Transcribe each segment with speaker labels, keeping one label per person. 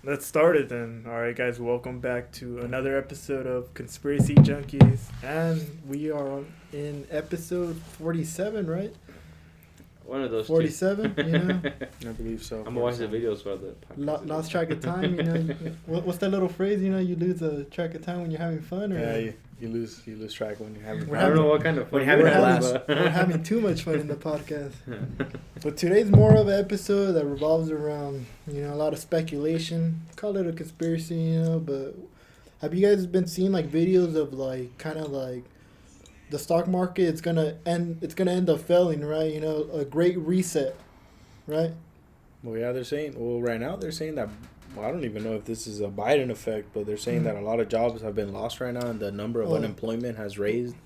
Speaker 1: Let's start it then. All right, guys, welcome back to another episode of Conspiracy Junkies. And we are in episode 47, right?
Speaker 2: One of those
Speaker 1: 47, you know?
Speaker 3: I believe so.
Speaker 2: I'm gonna watch the videos for the podcast.
Speaker 1: Lost track of time, you know? What's that little phrase, you know? You lose a track of time when you're having fun? Or
Speaker 3: Yeah, you lose track when you're having fun.
Speaker 2: I don't know what kind of fun
Speaker 3: When you're having a blast.
Speaker 1: We're having too much fun in the podcast. But today's more of an episode that revolves around, you know, a lot of speculation. Call it a conspiracy, you know, but have you guys been seeing like videos of like kind of like the stock market it's gonna end up failing, right? You know, a great reset, right?
Speaker 3: Well, yeah, right now they're saying that, well, I don't even know if this is a Biden effect, but they're saying that a lot of jobs have been lost right now and the number of unemployment has raised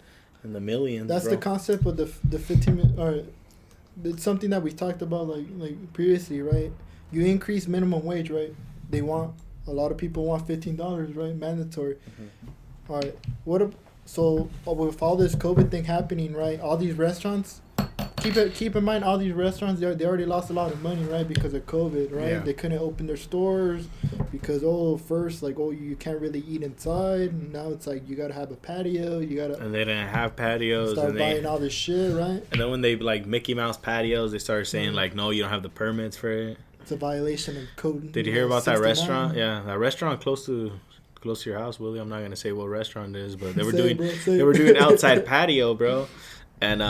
Speaker 3: in the millions.
Speaker 1: That's
Speaker 3: bro.
Speaker 1: the concept of the 15 or it's something that we talked about like previously, right? You increase minimum wage, right? A lot of people want $15, right? Mandatory. Mm-hmm. All right. So with all this COVID thing happening, right? All these restaurants, keep in mind, all these restaurants, they already lost a lot of money, right? Because of COVID, right?
Speaker 3: Yeah.
Speaker 1: They couldn't open their stores because, first, you can't really eat inside. And now it's like, you got to have a patio.
Speaker 3: And they didn't have patios.
Speaker 1: Start buying all this shit, right?
Speaker 3: And then when they, Mickey Mouse patios, they started saying, no, you don't have the permits for it.
Speaker 1: It's a violation of code.
Speaker 3: Did you hear about that restaurant? Yeah, that restaurant close to your house, Willie. I'm not gonna say what restaurant it is, but they were doing outside patio, bro. And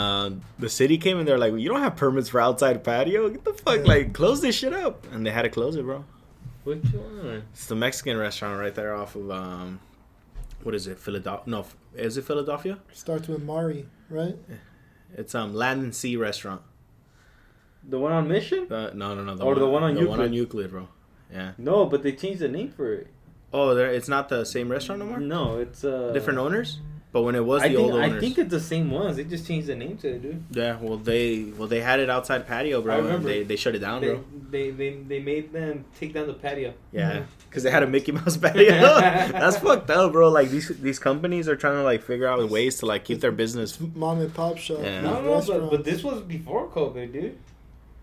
Speaker 3: the city came and they're like, you don't have permits for outside patio. Get the fuck, close this shit up. And they had to close it, bro.
Speaker 2: Which one?
Speaker 3: It's the Mexican restaurant right there off of what is it? Philadelphia? No, is it Philadelphia?
Speaker 1: Starts with Mari, right?
Speaker 3: It's Land and Sea restaurant.
Speaker 2: The one on Mission?
Speaker 3: No.
Speaker 2: The one on Euclid?
Speaker 3: The one on Euclid, bro. Yeah.
Speaker 2: No, but they changed the name for it.
Speaker 3: Oh, it's not the same restaurant no more?
Speaker 2: No, it's
Speaker 3: different owners? But when it was old owners.
Speaker 2: I think it's the same ones. They just changed the name to it, dude.
Speaker 3: Yeah, they had it outside patio, bro.
Speaker 2: I remember.
Speaker 3: And they shut it down, bro.
Speaker 2: They made them take down the patio.
Speaker 3: Yeah, because they had a Mickey Mouse patio. That's fucked up, bro. These companies are trying to figure out ways to keep their business.
Speaker 1: Mom and pop shop.
Speaker 3: Yeah.
Speaker 2: No, but this was before COVID, dude.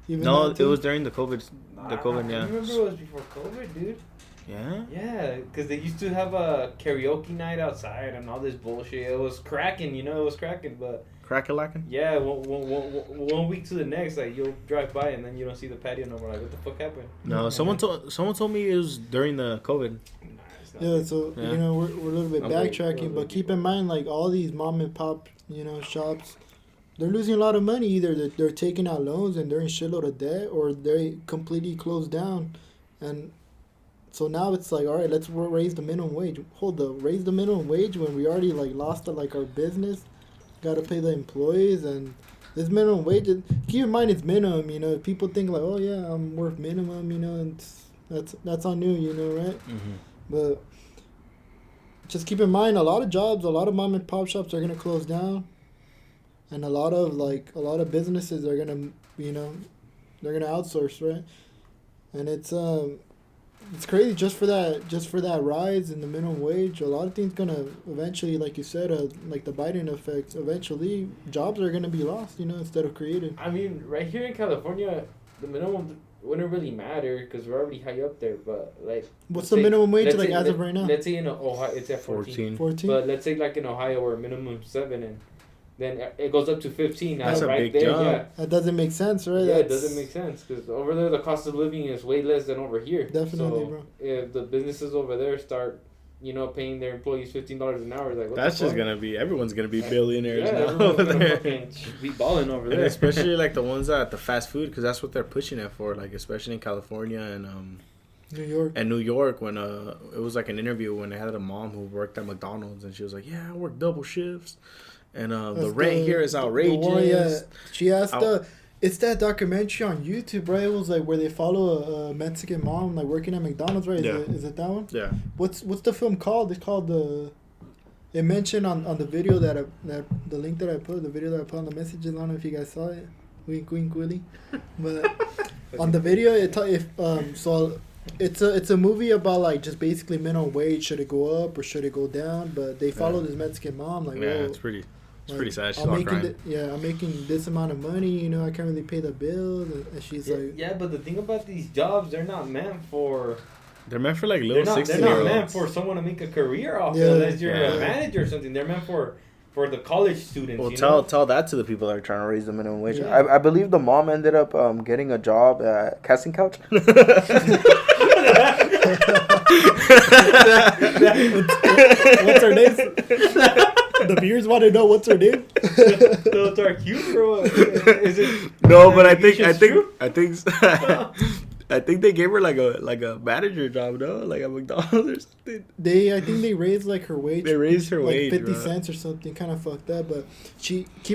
Speaker 3: It was during the COVID.
Speaker 2: I remember it was before COVID, dude.
Speaker 3: Yeah?
Speaker 2: Yeah, because they used to have a karaoke night outside and all this bullshit. It was cracking, but...
Speaker 3: Crack-a-lackin'?
Speaker 2: Yeah, one week to the next, you'll drive by and then you don't see the patio no more. What the fuck happened?
Speaker 3: No, someone told me it was during the COVID.
Speaker 1: Yeah, so, we're a little bit backtracking, but keep in mind, all these mom and pop, shops, they're losing a lot of money. Either they're taking out loans and they're in shitload of debt, or they completely closed down. And... so now it's all right, let's raise the minimum wage. Raise the minimum wage when we already lost our business. Got to pay the employees, and this minimum wage. Keep in mind it's minimum. If people think oh yeah, I'm worth minimum. And that's on you. Right? Mm-hmm. But just keep in mind a lot of jobs, a lot of mom and pop shops are gonna close down, and a lot of businesses are gonna they're gonna outsource, right? And it's crazy just for that rise in the minimum wage. A lot of things gonna eventually, like you said, like the Biden effect. Eventually, jobs are gonna be lost, instead of created.
Speaker 2: I mean, right here in California, the minimum wouldn't really matter because we're already high up there. But
Speaker 1: what's the minimum wage as of right now?
Speaker 2: Let's say in Ohio, it's at 14. But let's say in Ohio, we're minimum 7 and. Then it goes up to 15.
Speaker 3: That's a big
Speaker 2: there,
Speaker 3: jump.
Speaker 2: Yeah.
Speaker 1: That doesn't make sense, right?
Speaker 2: Yeah, it doesn't make sense because over there the cost of living is way less than over here.
Speaker 1: Definitely,
Speaker 2: so
Speaker 1: bro.
Speaker 2: If the businesses over there start, paying their employees $15 an hour,
Speaker 3: that's just gonna be everyone's gonna be billionaires now
Speaker 2: over
Speaker 3: there.
Speaker 2: Be balling over there,
Speaker 3: and especially the ones at the fast food because that's what they're pushing it for. Especially in California and New York when it was an interview when they had a mom who worked at McDonald's and she was like, yeah, I work double shifts. And the rent here is outrageous.
Speaker 1: She asked it's that documentary on YouTube, right? It was where they follow a Mexican mom working at McDonald's, right? Is it that one?
Speaker 3: Yeah.
Speaker 1: What's the film called? It's called It mentioned on the video that the link that I put, the video that I put on the messages. I don't know if you guys saw it. Wink, wink, Willie. But on the video, It's a movie about like just basically minimum wage. Should it go up or should it go down? But they follow this Mexican mom like,
Speaker 3: it's pretty sad. She's all crying.
Speaker 1: I'm making this amount of money. You know, I can't really pay the bills, and she's like,
Speaker 2: yeah. But the thing about these jobs, they're not meant for.
Speaker 3: They're meant for like little 16-year-olds.
Speaker 2: They're not meant for someone to make a career off unless you're a manager or something. They're meant for the college students.
Speaker 3: Well, tell that to the people that are trying to raise the minimum wage. Yeah. I believe the mom ended up getting a job at Casting Couch.
Speaker 1: What's her name? The viewers want to know what's her name.
Speaker 2: So it's our cute, bro. Is it?
Speaker 3: No, but I think I think they gave her like a manager job, no? Like a McDonald's or something.
Speaker 1: I think they raised like her wage.
Speaker 3: They raised her wage,
Speaker 1: 50 cents or something. Kind of fucked up, but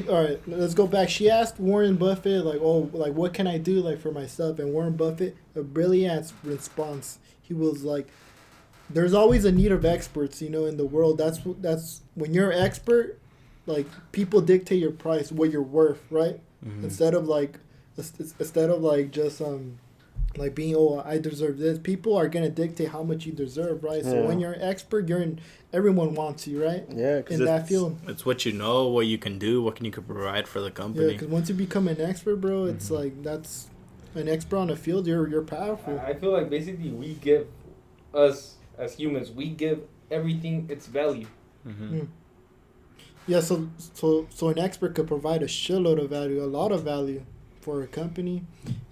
Speaker 1: all right, let's go back. She asked Warren Buffett like, what can I do like for myself? And Warren Buffett, a brilliant response. He was like, there's always a need of experts, you know, in the world. That's when you're an expert, like people dictate your price, what you're worth, right? Mm-hmm. Instead of just like being, I deserve this. People are gonna dictate how much you deserve, right? So when you're an expert, everyone wants you, right?
Speaker 3: Yeah,
Speaker 1: in that field,
Speaker 3: it's what you know, what you can do, what you can provide for the company.
Speaker 1: Yeah, because once you become an expert, bro, it's like that's an expert on the field. You're powerful.
Speaker 2: I feel like basically we give us as humans, we give everything its value.
Speaker 3: Mm-hmm. Mm.
Speaker 1: Yeah, so an expert could provide a shitload of value, a lot of value for a company.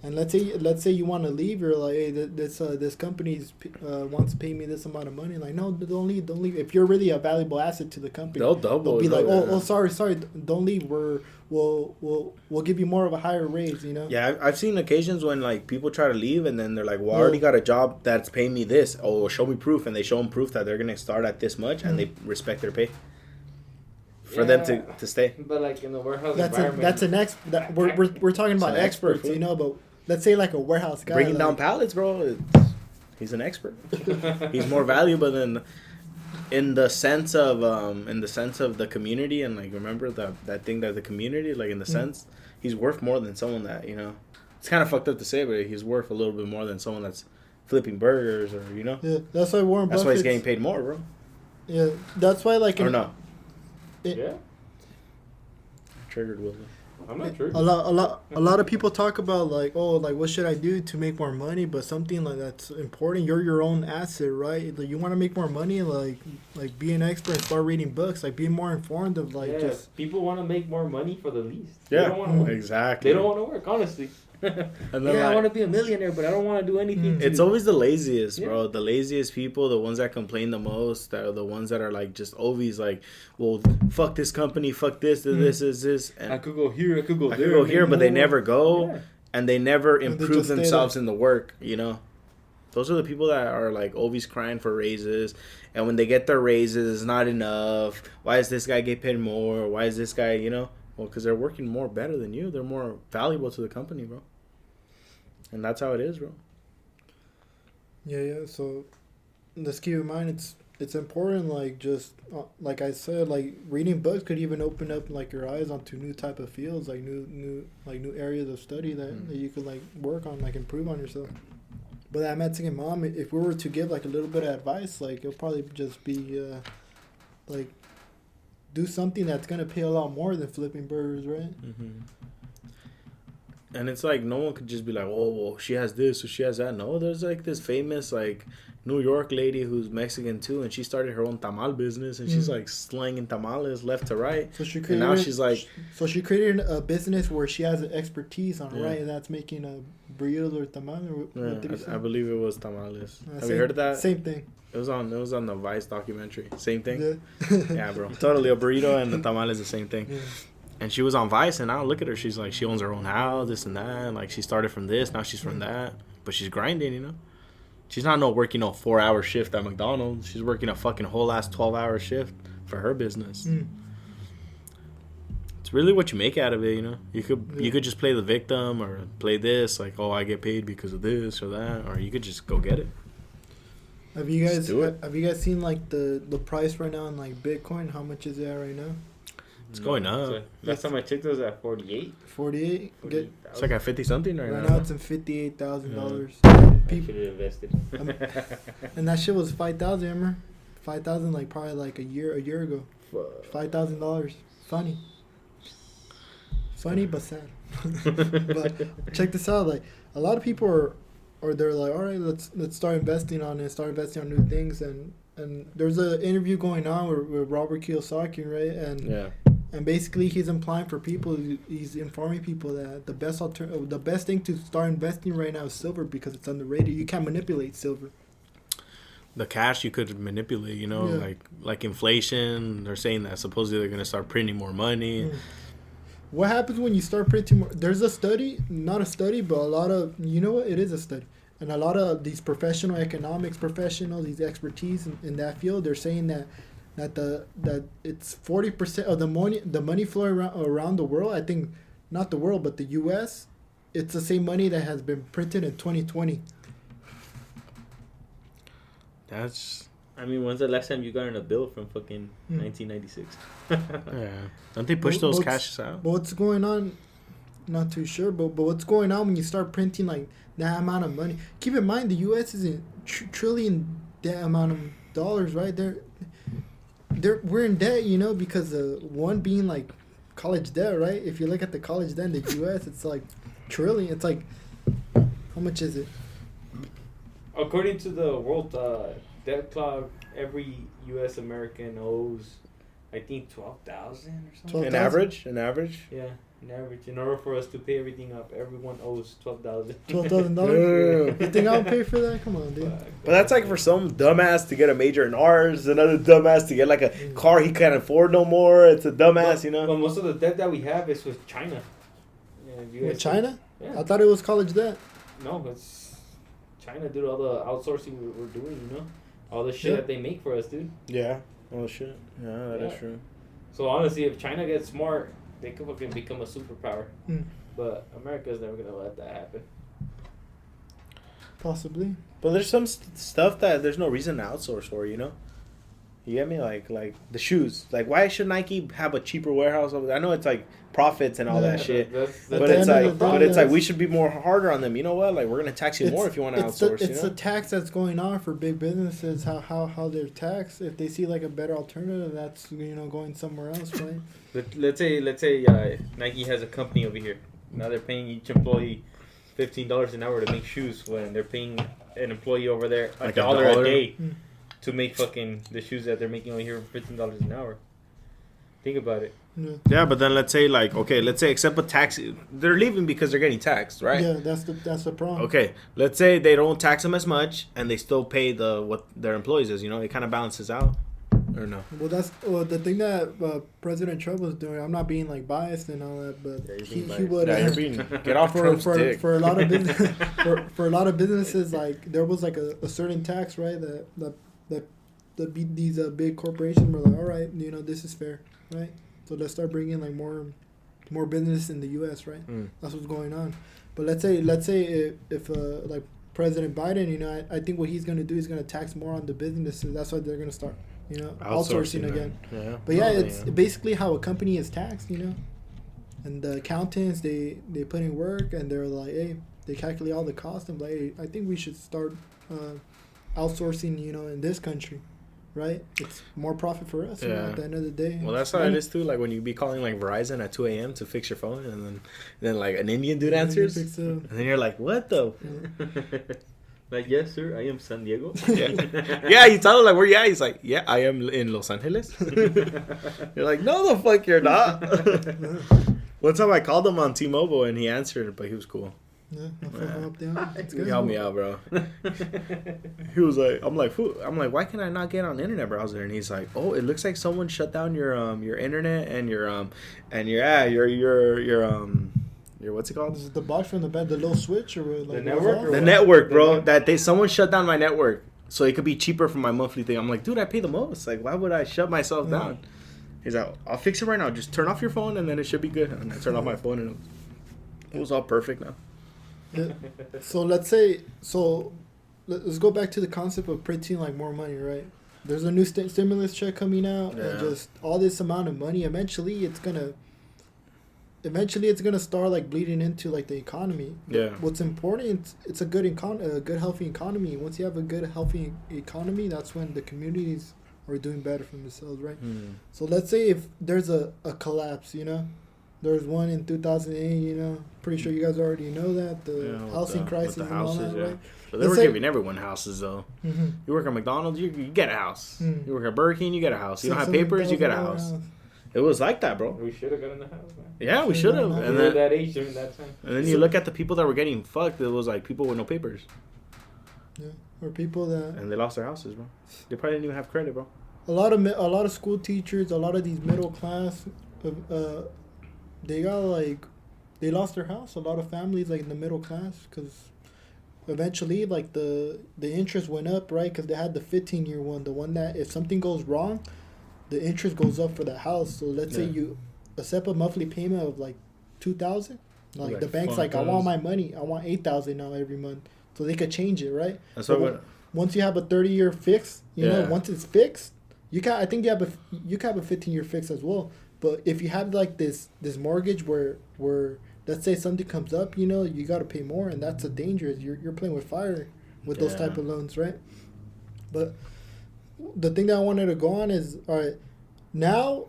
Speaker 1: And let's say you want to leave, you're like, hey, this company wants to pay me this amount of money. Like, no, don't leave. If you're really a valuable asset to the company, they'll be like, sorry, don't leave. We'll give you more of a higher raise, you know?
Speaker 3: Yeah, I've seen occasions when like people try to leave and then they're like, well, I already got a job that's paying me this. Oh, show me proof, and they show them proof that they're gonna start at this much, and they respect their pay. For them to stay.
Speaker 2: But like in the warehouse environment.
Speaker 1: We're talking about experts, you know, but let's say like a warehouse guy.
Speaker 3: Bringing down pallets, bro. He's an expert. He's more valuable than in the sense of the community, and like remember that thing that the community, like in the sense, he's worth more than someone that, you know. It's kind of fucked up to say, but he's worth a little bit more than someone that's flipping burgers or, you know.
Speaker 1: Yeah, that's why Warren Buffett.
Speaker 3: That's why he's getting paid more, bro.
Speaker 1: Yeah, that's why like.
Speaker 3: Or no.
Speaker 2: Yeah.
Speaker 3: Triggered, Wilson.
Speaker 2: I'm not triggered.
Speaker 1: A lot of people talk about like, what should I do to make more money? But something like that's important. You're your own asset, right? Like you want to make more money, like be an expert and start reading books, like be more informed of like just.
Speaker 2: People want to make more money for the least.
Speaker 3: Yeah,
Speaker 2: they don't want to work.
Speaker 3: Exactly.
Speaker 2: They don't want to work, honestly.
Speaker 3: And then
Speaker 2: I want to be a millionaire, but I don't want to do anything.
Speaker 3: It's always the laziest, bro. The laziest people, the ones that complain the most, that are the ones that are like just always like, well, fuck this company, fuck this, this. And
Speaker 2: I could go here, I could go there.
Speaker 3: But they never go, and they never improve themselves in the work, you know? Those are the people that are like always crying for raises, and when they get their raises, it's not enough. Why does this guy get paid more? Why is this guy, you know? Well, because they're working more better than you. They're more valuable to the company, bro. And that's how it is, bro.
Speaker 1: Yeah. So let's keep in mind it's important. Like just like I said, like reading books could even open up like your eyes onto new type of fields, like new areas of study that you could like work on, like improve on yourself. But that Mexican mom, if we were to give like a little bit of advice, like it'll probably just be like. Do something that's gonna pay a lot more than flipping burgers, right?
Speaker 3: Mm-hmm. And it's like no one could just be like, oh, well, she has this or she has that. No, there's like this famous like New York lady who's Mexican too, and she started her own tamal business, and she's like slinging tamales left to right.
Speaker 1: So she created.
Speaker 3: And now she's like.
Speaker 1: So she created a business where she has an expertise on right, and that's making a burritos or tamales.
Speaker 3: I believe it was tamales. Have you heard of that?
Speaker 1: Same thing.
Speaker 3: It was on the Vice documentary. Same thing. Yeah, yeah, bro. Totally, a burrito and the tamal is the same thing. Yeah. And she was on Vice, and now look at her. She's like, she owns her own house, this and that. And like she started from this, now she's from that. But she's grinding, you know. She's not working 4-hour shift at McDonald's. She's working a fucking whole ass 12-hour shift for her business. It's really what you make out of it, you know. You could just play the victim or play this like, oh, I get paid because of this or that, or you could just go get it.
Speaker 1: Have you guys seen like the price right now in like Bitcoin? How much is it at right now?
Speaker 3: It's going up.
Speaker 2: So last time I checked, it was at 48.
Speaker 1: 48.
Speaker 3: It's like at 50 something right now.
Speaker 1: Right now it's in $58,000.
Speaker 2: should have invested.
Speaker 1: And that shit was 5,000. Remember, 5,000 like probably like a year ago. $5,000. Funny but sad. But check this out. Like a lot of people are they're like, all right, let's start investing on it. Start investing on new things. And there's an interview going on with Robert Kiyosaki, right? And basically he's implying for people, he's informing people that the best thing to start investing right now is silver because it's underrated. You can't manipulate silver.
Speaker 3: The cash you could manipulate, you know, like inflation. They're saying that supposedly they're going to start printing more money.
Speaker 1: What happens when you start printing more? There's a study, not a study, but a lot of, you know what? It is a study. And a lot of these professional economics professionals, these expertise in that field, they're saying that it's 40% of the money flowing around the world. I think not the world, but the U.S. It's the same money that has been printed in 2020.
Speaker 4: I mean, when's the last time you got in a bill from fucking 1996?
Speaker 3: Yeah. Don't they push those cashes out?
Speaker 1: But what's going on? Not too sure, but what's going on when you start printing like that amount of money? Keep in mind the U.S. is in trillion that amount of dollars, right? We're in debt, you know, because one being like college debt, right? If you look at the college debt in the U.S., it's like trillion. It's like, how much is it?
Speaker 2: According to the World Debt Clock, every U.S. American owes, I think, 12,000 or something.
Speaker 1: 12,000?
Speaker 3: An average?
Speaker 2: Yeah, an average. In order for us to pay everything up, everyone owes $12,000.
Speaker 1: $12,000? You think I'll pay for that? Come on, dude.
Speaker 3: But that's like for some dumbass to get a major in ours, another dumbass to get like a car he can't afford no more. It's a dumbass, you know.
Speaker 2: But most of the debt that we have is with China.
Speaker 1: With China?
Speaker 2: Yeah.
Speaker 1: I thought it was college debt.
Speaker 2: No, it's China, dude. All the outsourcing we're doing, you know, all the shit that they make for us, dude.
Speaker 3: Yeah. Oh shit. Yeah, that is true.
Speaker 2: So honestly, if China gets smart, they could fucking become a superpower. But America's never gonna let that happen.
Speaker 1: Possibly.
Speaker 3: But there's some stuff that there's no reason to outsource for, you know. You get me? Like the shoes. Like, why should Nike have a cheaper warehouse? I know it's like profits and all that shit. But it's like we should be more harder on them. You know what? Like, we're gonna tax you more if you want to outsource.
Speaker 1: It's a tax that's going on for big businesses. How they're taxed. If they see like a better alternative, that's, you know, going somewhere else, right?
Speaker 4: Let's say Nike has a company over here. Now they're paying each employee $15 an hour to make shoes when they're paying an employee over there like $1 a day. To make fucking the shoes that they're making over here for $15 an hour. Think about it.
Speaker 3: Yeah, but then let's say except a tax, they're leaving because they're getting taxed, right?
Speaker 1: Yeah, that's the problem.
Speaker 3: Okay, let's say they don't tax them as much and they still pay what their employees is. You know, it kind of balances out, or no?
Speaker 1: Well, that's the thing that President Trump was doing. I'm not being like biased and all that, but he would.
Speaker 3: Get off Trump's dick.
Speaker 1: For a lot of business, for a lot of businesses, like there was like a certain tax, right? These big corporations were like, all right, you know, this is fair, right? So let's start bringing like more business in the U.S., right? That's what's going on. But let's say if like President Biden, you know, I think what he's gonna do is gonna tax more on the businesses. That's why they're gonna start, you know, outsourcing again. Yeah. But it's basically how a company is taxed, you know. And the accountants, they put in work and they're like, hey, they calculate all the costs and like, hey, I think we should start outsourcing, you know, in this country, right? It's more profit for us, you know, at the end of the day.
Speaker 3: Well, that's how it is too. Like when you be calling like Verizon at 2 a.m. to fix your phone, and then like an Indian dude answers, and then you're like, what the?
Speaker 4: Like, yes, sir, I am San Diego.
Speaker 3: Yeah, you tell him like, where you at? He's like, yeah, I am in Los Angeles. You're like, no, the fuck, you're not. One time I called him on T-Mobile and he answered, but he was cool.
Speaker 1: Yeah,
Speaker 3: he helped me out, bro. He was like, I'm like, why can I not get on the internet browser? And he's like, oh, it looks like someone shut down your internet and your what's it called?
Speaker 1: Is it the box from the bed, the little switch or like
Speaker 2: the network?
Speaker 3: The network, bro. Someone shut down my network so it could be cheaper for my monthly thing. I'm like, dude, I pay the most. Like, why would I shut myself down? He's like, I'll fix it right now. Just turn off your phone and then it should be good. And I turned off my phone and it was all perfect now.
Speaker 1: Yeah. So let's go back to the concept of printing like more money, right? There's a new stimulus check coming out, and just all this amount of money. Eventually, it's gonna eventually it's gonna start like bleeding into like the economy.
Speaker 3: Yeah.
Speaker 1: What's important? It's a good healthy economy. Once you have a good healthy economy, that's when the communities are doing better for themselves, right? So let's say if there's a collapse, you know, there's one in 2008. You know, pretty sure you guys already know that the housing crisis
Speaker 3: with the
Speaker 1: and all
Speaker 3: houses,
Speaker 1: that, right?
Speaker 3: But they were giving everyone houses though.
Speaker 1: Mm-hmm.
Speaker 3: You work at McDonald's, you get a house. You work at Burger King, you get a house. You don't have papers, you get a house. It was like that, bro.
Speaker 2: We should have gotten the house, man.
Speaker 3: Yeah, we should have.
Speaker 2: And then that age during that time.
Speaker 3: And then you look at the people that were getting fucked. It was like people with no papers.
Speaker 1: Yeah, or people that
Speaker 3: and they lost their houses, bro. They probably didn't even have credit, bro.
Speaker 1: A lot of school teachers, a lot of these middle class, they got like they lost their house. A lot of families like in the middle class because eventually like the interest went up, right? Because they had the 15-year one, the one that if something goes wrong, the interest goes up for the house. So let's say you accept a monthly payment of like $2,000. Like the bank's like, I want my money. I want $8,000 now every month. So they could change it, right?
Speaker 3: That's
Speaker 1: so once you have a 30-year fix, you know, once it's fixed, you can. I think you have a 15-year fix as well. But if you have like this mortgage where let's say something comes up, you know, you got to pay more, and that's a danger. You're playing with fire with those type of loans, right? But the thing that I wanted to go on is, all right, now,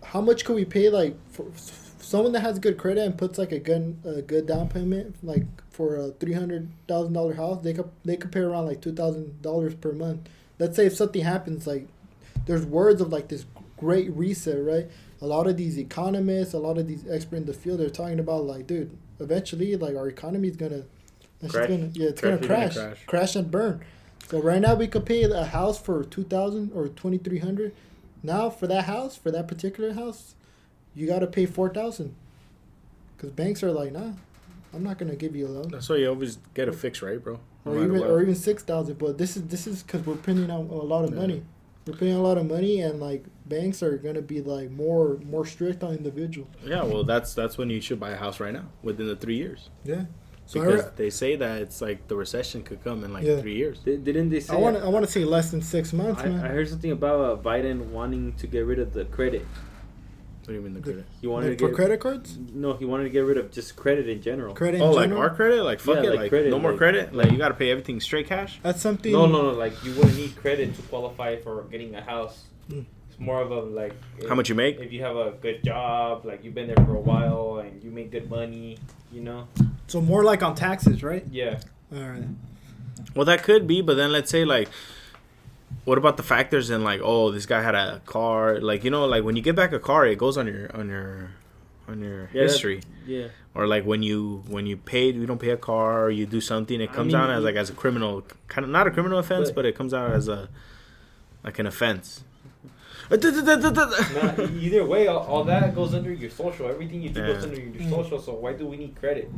Speaker 1: how much could we pay, like, for someone that has good credit and puts, like, a good down payment, like, for a $300,000 house, they could pay around, like, $2,000 per month. Let's say if something happens, like, there's words of, like, this great reset, right? A lot of these economists, a lot of these experts in the field, they're talking about, like, dude, eventually, like, our economy is going to crash and burn. So right now we could pay a house for $2,000 or $2,300. Now for that house, for that particular house, you got to pay $4,000. Because banks are like, nah, I'm not gonna give you a loan.
Speaker 3: That's why you always get a fixed rate, bro.
Speaker 1: Or even $6,000. But this is because we're printing out a lot of money. We're paying a lot of money, and like banks are gonna be like more strict on individuals.
Speaker 3: Yeah, well that's when you should buy a house right now within the 3 years.
Speaker 1: Yeah.
Speaker 3: So because they say that it's like the recession could come in like 3 years.
Speaker 2: Didn't they say?
Speaker 1: I want to say less than 6 months, man.
Speaker 2: I heard something about Biden wanting to get rid of the credit.
Speaker 3: What do you mean the credit?
Speaker 2: He wanted
Speaker 1: for credit cards?
Speaker 2: No, he wanted to get rid of just credit in general.
Speaker 1: Credit in general?
Speaker 3: Like our credit? Like fuck it, like credit, no more credit? Like you got to pay everything straight cash?
Speaker 1: That's something.
Speaker 2: No, like you wouldn't need credit to qualify for getting a house. It's more of a like
Speaker 3: how much you make?
Speaker 2: If you have a good job, like you've been there for a while and you make good money, you know.
Speaker 1: So more like on taxes, right?
Speaker 2: Yeah.
Speaker 1: All right.
Speaker 3: Well, that could be, but then let's say like, what about the factors in like, oh, this guy had a car, like you know, like when you get back a car, it goes on your history.
Speaker 2: Yeah.
Speaker 3: Or like when you you don't pay a car, or you do something, it comes out as a criminal, kind of not a criminal offense, but it comes out as an offense.
Speaker 2: Either way, all that goes under your social. Everything you do goes under your social. So why do we need credit?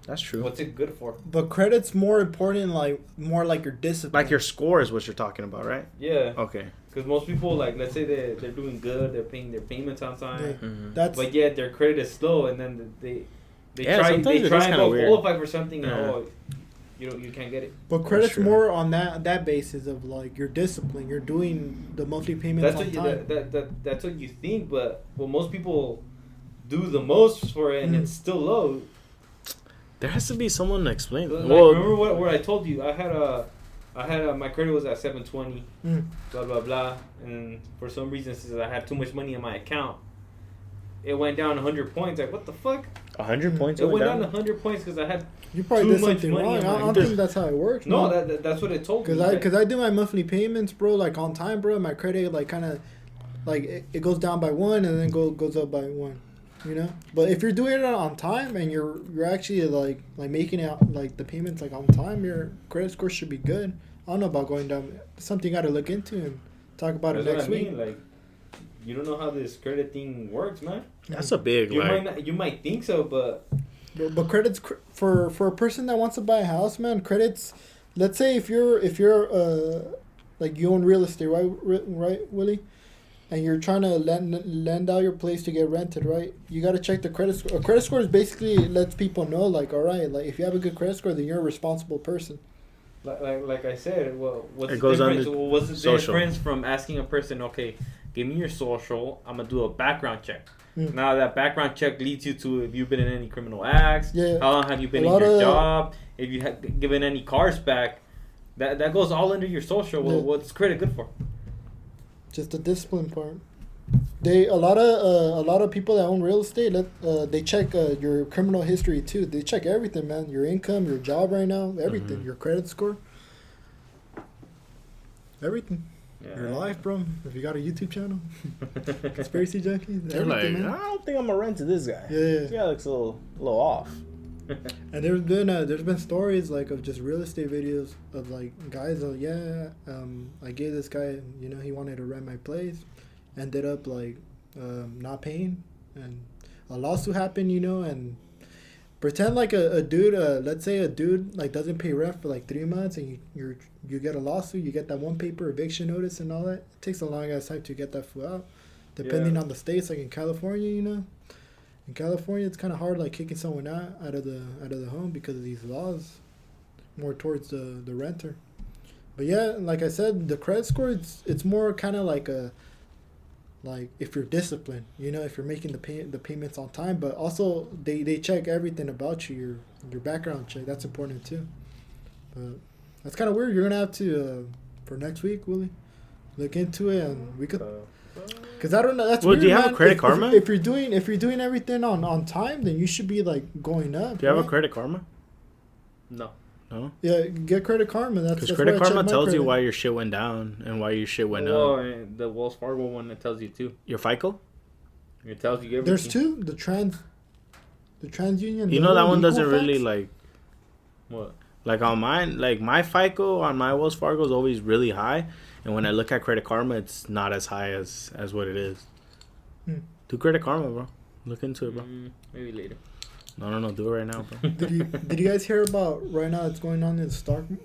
Speaker 3: That's true.
Speaker 2: What's it good for?
Speaker 1: But credit's more important, more like your discipline.
Speaker 3: Like your score is what you're talking about, right?
Speaker 2: Yeah.
Speaker 3: Okay.
Speaker 2: Because most people, like, let's say they're doing good, they're paying their payments on time,
Speaker 1: But
Speaker 2: yet their credit is slow, and then they try and qualify for something, and you can't get it.
Speaker 1: But credit's more on that basis of like your discipline. You're doing the monthly payments on time.
Speaker 2: That's what you think, but most people do the most for it, and it's still low.
Speaker 3: There has to be someone to explain.
Speaker 2: Like, remember what I told you? I had my credit was at 720, blah blah blah, and for some reason since I had too much money in my account, it went down 100 points. Like what the fuck?
Speaker 3: 100 points.
Speaker 2: It went down 100 points because I had.
Speaker 1: You probably did something wrong. I don't think that's how it works.
Speaker 2: No, that's what it told me.
Speaker 1: Because I do my monthly payments, bro, like on time, bro. My credit like kind of like it goes down by 1 and then goes up by 1. You know, but if you're doing it on time and you're actually like making it like the payments like on time, your credit score should be good. I don't know about going down. It's something you got to look into and talk about it next week.
Speaker 2: Like, you don't know how this credit thing works, man.
Speaker 3: That's a big.
Speaker 2: You might think so, but
Speaker 1: credits for a person that wants to buy a house, man. Credits. Let's say if you're like you own real estate, right, Willie? And you're trying to lend out your place to get rented, right? You got to check the credit score. A credit score is basically lets people know, like, all right, like if you have a good credit score, then you're a responsible person.
Speaker 2: Like I said, well, what's the difference from asking a person, okay, give me your social, I'm gonna do a background check. Now that background check leads you to if you've been in any criminal acts.
Speaker 1: Yeah.
Speaker 2: How long have you been in your job? If you have given any cars back, that goes all under your social. Well, what's credit good for?
Speaker 1: Just the discipline part. A lot of people that own real estate, they check your criminal history too. They check everything, man. Your income, your job right now, everything. Your credit score, everything. Yeah. Your life, bro. If you got a YouTube channel, Conspiracy Junkies,
Speaker 3: they're like, man. I don't think I'm gonna rent to this guy.
Speaker 1: Yeah,
Speaker 3: this guy looks a little off.
Speaker 1: And there's been stories like of just real estate videos of like guys. I gave this guy, he wanted to rent my place, ended up like not paying, and a lawsuit happened, and pretend like a dude, let's say a dude like doesn't pay rent for like 3 months, and you get a lawsuit, you get that one paper eviction notice and all that. It takes a long ass time to get that fool out, depending on the states. Like in California, in California it's kind of hard like kicking someone out of the home because of these laws, more towards the renter. But yeah, like I said, the credit score, it's more kind of like if you're disciplined, if you're making the payments on time. But also they check everything about you, your background check. That's important too. But that's kind of weird. You're gonna have to for next week, Willie, look into it, and we could. Because I don't know. That's weird,
Speaker 3: do you have
Speaker 1: man.
Speaker 3: a Credit Karma?
Speaker 1: If you're doing everything on time, then you should be like going up.
Speaker 3: Do you have a Credit Karma?
Speaker 2: No.
Speaker 3: No.
Speaker 1: Yeah, get Credit Karma. Because
Speaker 3: Credit Karma tells you why your shit went down and why your shit went up.
Speaker 2: Oh, the Wells Fargo one that tells you too.
Speaker 3: Your FICO?
Speaker 2: It tells you everything.
Speaker 1: There's two. The TransUnion.
Speaker 3: That one doesn't really like.
Speaker 2: What?
Speaker 3: Like on mine, like my FICO on my Wells Fargo is always really high, and when I look at Credit Karma, it's not as high as what it is. Do Credit Karma, bro. Look into it, bro.
Speaker 2: Maybe later.
Speaker 3: No, do it right now, bro.
Speaker 1: Did you guys hear about right now what's going on in the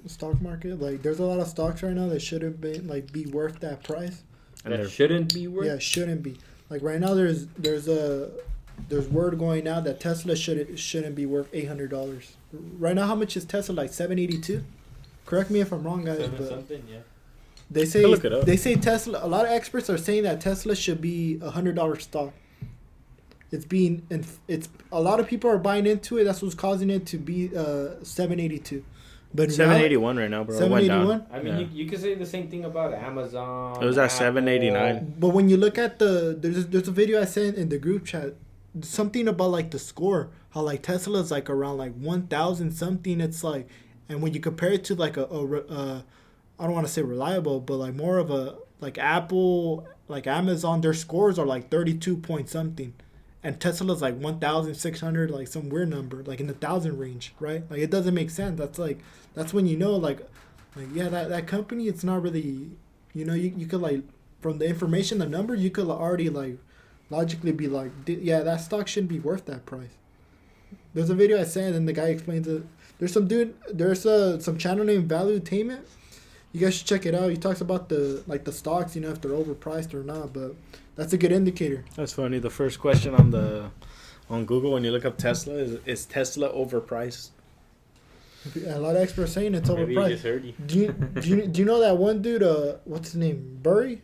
Speaker 1: stock market? Like, there's a lot of stocks right now that shouldn't be worth that price.
Speaker 2: And that shouldn't be worth.
Speaker 1: Yeah, shouldn't be. Like right now, there's word going out that Tesla shouldn't be worth $800. Right now, how much is Tesla? Like $782. Correct me if I'm wrong, guys. But
Speaker 2: something, yeah.
Speaker 1: They say
Speaker 3: look it up.
Speaker 1: They say Tesla. A lot of experts are saying that Tesla should be $100 stock. It's a lot of people are buying into it. That's what's causing it to be $782. But
Speaker 3: 781 right now, bro.
Speaker 1: 781.
Speaker 2: I mean, you could say the same thing about Amazon.
Speaker 3: It was at 789.
Speaker 1: But when you look at there's a video I sent in the group chat. Something about like the score, how like Tesla's like around like 1,000 something. It's like, and when you compare it to like I don't want to say reliable, but like more of a like Apple, like Amazon, their scores are like 32 point something, and Tesla's like 1,600, like some weird number, like in the 1,000 range, right? Like it doesn't make sense. That's when like yeah, that company, it's not really, you could like from the information, the number, you could already like logically be like, yeah, that stock shouldn't be worth that price. There's a video I sent and the guy explains it. There's some channel named Valuetainment. You guys should check it out. He talks about the stocks, if they're overpriced or not, but that's a good indicator.
Speaker 3: That's funny. The first question on Google when you look up Tesla is Tesla overpriced?
Speaker 1: A lot of experts saying it's overpriced.
Speaker 2: Maybe he just heard you.
Speaker 1: Do you know that one dude, what's his name? Burry?